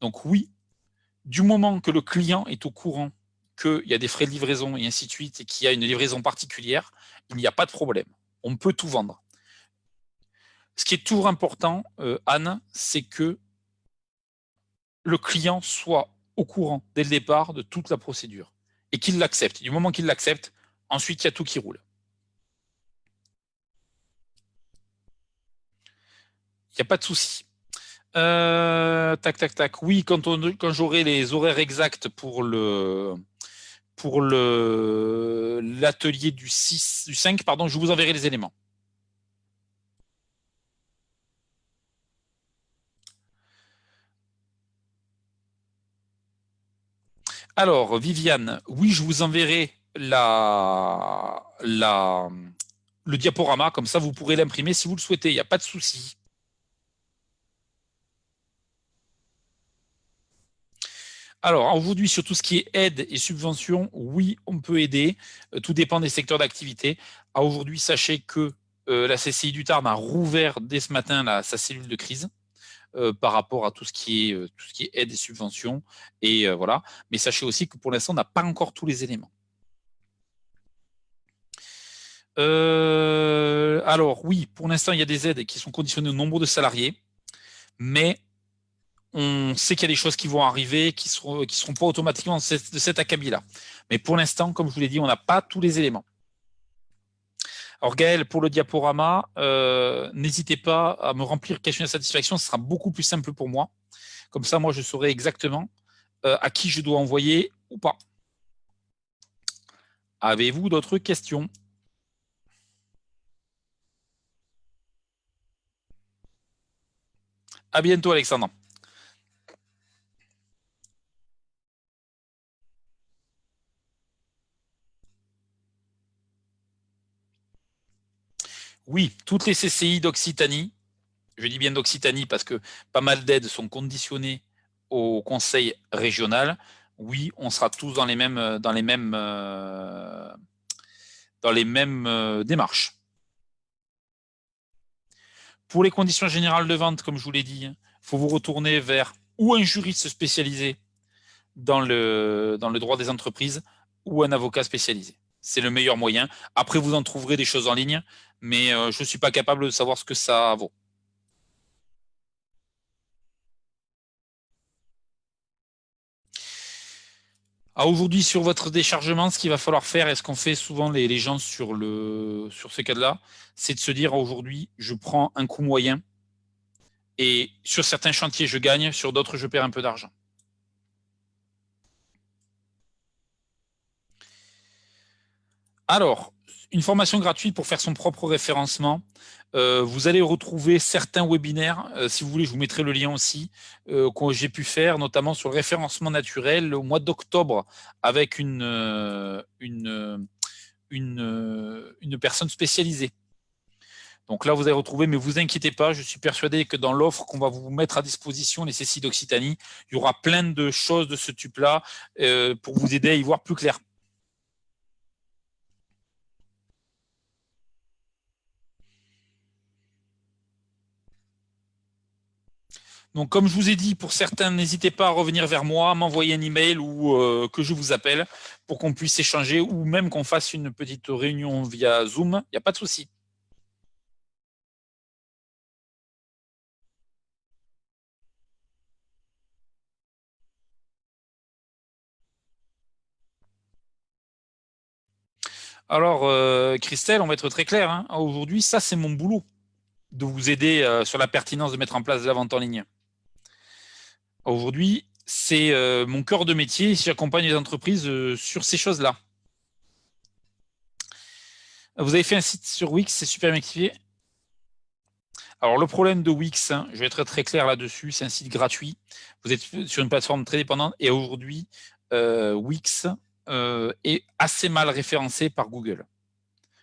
Donc oui, Du moment que le client est au courant qu'il y a des frais de livraison et ainsi de suite, et qu'il y a une livraison particulière, il n'y a pas de problème. On peut tout vendre. Ce qui est toujours important, Anne, c'est que le client soit au courant dès le départ de toute la procédure et qu'il l'accepte. Du moment qu'il l'accepte, ensuite, il y a tout qui roule. Il n'y a pas de souci. Tac, tac, tac. Oui, quand j'aurai les horaires exacts pour l'atelier du 5, pardon, je vous enverrai les éléments. Alors, Viviane, oui, je vous enverrai le diaporama, comme ça vous pourrez l'imprimer si vous le souhaitez, il n'y a pas de souci. Alors, aujourd'hui, sur tout ce qui est aide et subvention, oui, on peut aider. Tout dépend des secteurs d'activité. Aujourd'hui, sachez que la CCI du Tarn a rouvert dès ce matin sa cellule de crise par rapport à tout ce qui est aide et subvention. Et voilà. Mais sachez aussi que pour l'instant, on n'a pas encore tous les éléments. Alors, oui, pour l'instant, il y a des aides qui sont conditionnées au nombre de salariés, mais on sait qu'il y a des choses qui vont arriver qui seront pas automatiquement de cet acabit-là. Mais pour l'instant, comme je vous l'ai dit, on n'a pas tous les éléments. Alors Gaël, pour le diaporama, n'hésitez pas à me remplir questionnaire de satisfaction, ce sera beaucoup plus simple pour moi. Comme ça, moi, je saurai exactement à qui je dois envoyer ou pas. Avez-vous d'autres questions? À bientôt, Alexandre. Oui, toutes les CCI d'Occitanie, je dis bien d'Occitanie parce que pas mal d'aides sont conditionnées au conseil régional. Oui, on sera tous dans les mêmes démarches. Pour les conditions générales de vente, comme je vous l'ai dit, il faut vous retourner vers ou un juriste spécialisé dans le droit des entreprises ou un avocat spécialisé. C'est le meilleur moyen. Après, vous en trouverez des choses en ligne, mais je ne suis pas capable de savoir ce que ça vaut. Aujourd'hui, sur votre déchargement, ce qu'il va falloir faire, et ce qu'on fait souvent les gens sur ce cas-là, c'est de se dire aujourd'hui, je prends un coût moyen et sur certains chantiers, je gagne, sur d'autres, je perds un peu d'argent. Alors, une formation gratuite pour faire son propre référencement. Vous allez retrouver certains webinaires. Si vous voulez, je vous mettrai le lien aussi que j'ai pu faire, notamment sur le référencement naturel au mois d'octobre avec une personne spécialisée. Donc là, vous allez retrouver, mais vous inquiétez pas, je suis persuadé que dans l'offre qu'on va vous mettre à disposition, les CCI d'Occitanie, il y aura plein de choses de ce type-là pour vous aider à y voir plus clair. Donc, comme je vous ai dit, pour certains, n'hésitez pas à revenir vers moi, m'envoyer un email ou que je vous appelle pour qu'on puisse échanger ou même qu'on fasse une petite réunion via Zoom. Il n'y a pas de souci. Alors, Christelle, on va être très clair. Hein. Aujourd'hui, ça, c'est mon boulot de vous aider sur la pertinence de mettre en place de la vente en ligne. Aujourd'hui, c'est mon cœur de métier. J'accompagne les entreprises sur ces choses-là. Vous avez fait un site sur Wix, c'est super activé. Alors, le problème de Wix, hein, je vais être très clair là-dessus, c'est un site gratuit. Vous êtes sur une plateforme très dépendante et aujourd'hui, Wix est assez mal référencé par Google.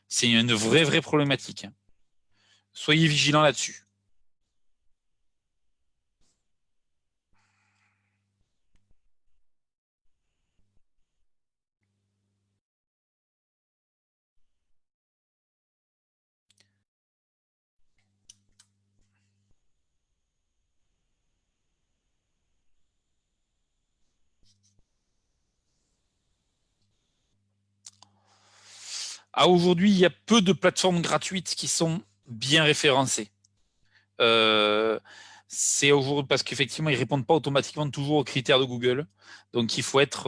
C'est une vraie problématique. Hein. Soyez vigilants là-dessus. À aujourd'hui, il y a peu de plateformes gratuites qui sont bien référencées. C'est aujourd'hui parce qu'effectivement, ils ne répondent pas automatiquement toujours aux critères de Google. Donc, il faut être,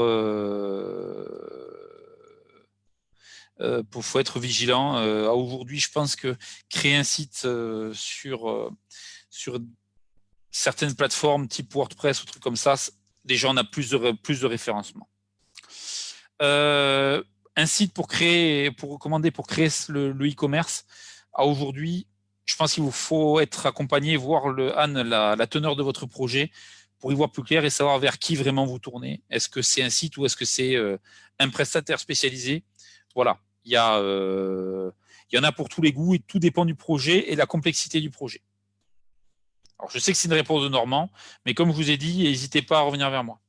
faut être vigilant. Aujourd'hui, je pense que créer un site sur certaines plateformes type WordPress ou trucs comme ça, déjà, on a plus de référencement. Un site pour recommander pour créer le e-commerce, à aujourd'hui, je pense qu'il vous faut être accompagné, voir Anne, la teneur de votre projet pour y voir plus clair et savoir vers qui vraiment vous tournez. Est-ce que c'est un site ou est-ce que c'est un prestataire spécialisé? Voilà, il y en a pour tous les goûts et tout dépend du projet et la complexité du projet. Alors, je sais que c'est une réponse de Normand, mais comme je vous ai dit, n'hésitez pas à revenir vers moi.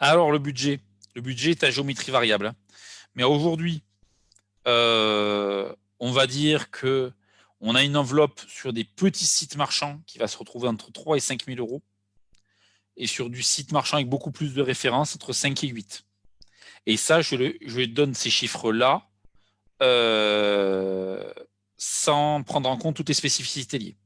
Alors, le budget est à géométrie variable. Hein. Mais aujourd'hui, on va dire que on a une enveloppe sur des petits sites marchands qui va se retrouver entre 3 et 5 000 euros. Et sur du site marchand avec beaucoup plus de références, entre 5 et 8. Et ça, je donne ces chiffres-là sans prendre en compte toutes les spécificités liées.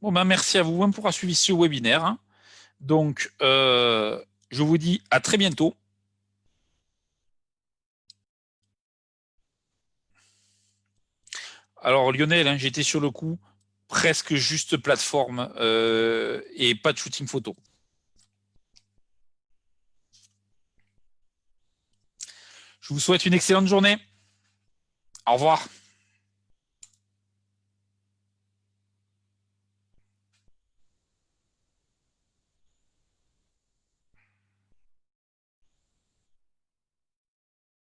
Bon, ben, merci à vous pour avoir suivi ce webinaire. Hein. Donc, je vous dis à très bientôt. Alors, Lionel, hein, j'étais sur le coup, presque juste plateforme et pas de shooting photo. Je vous souhaite une excellente journée. Au revoir.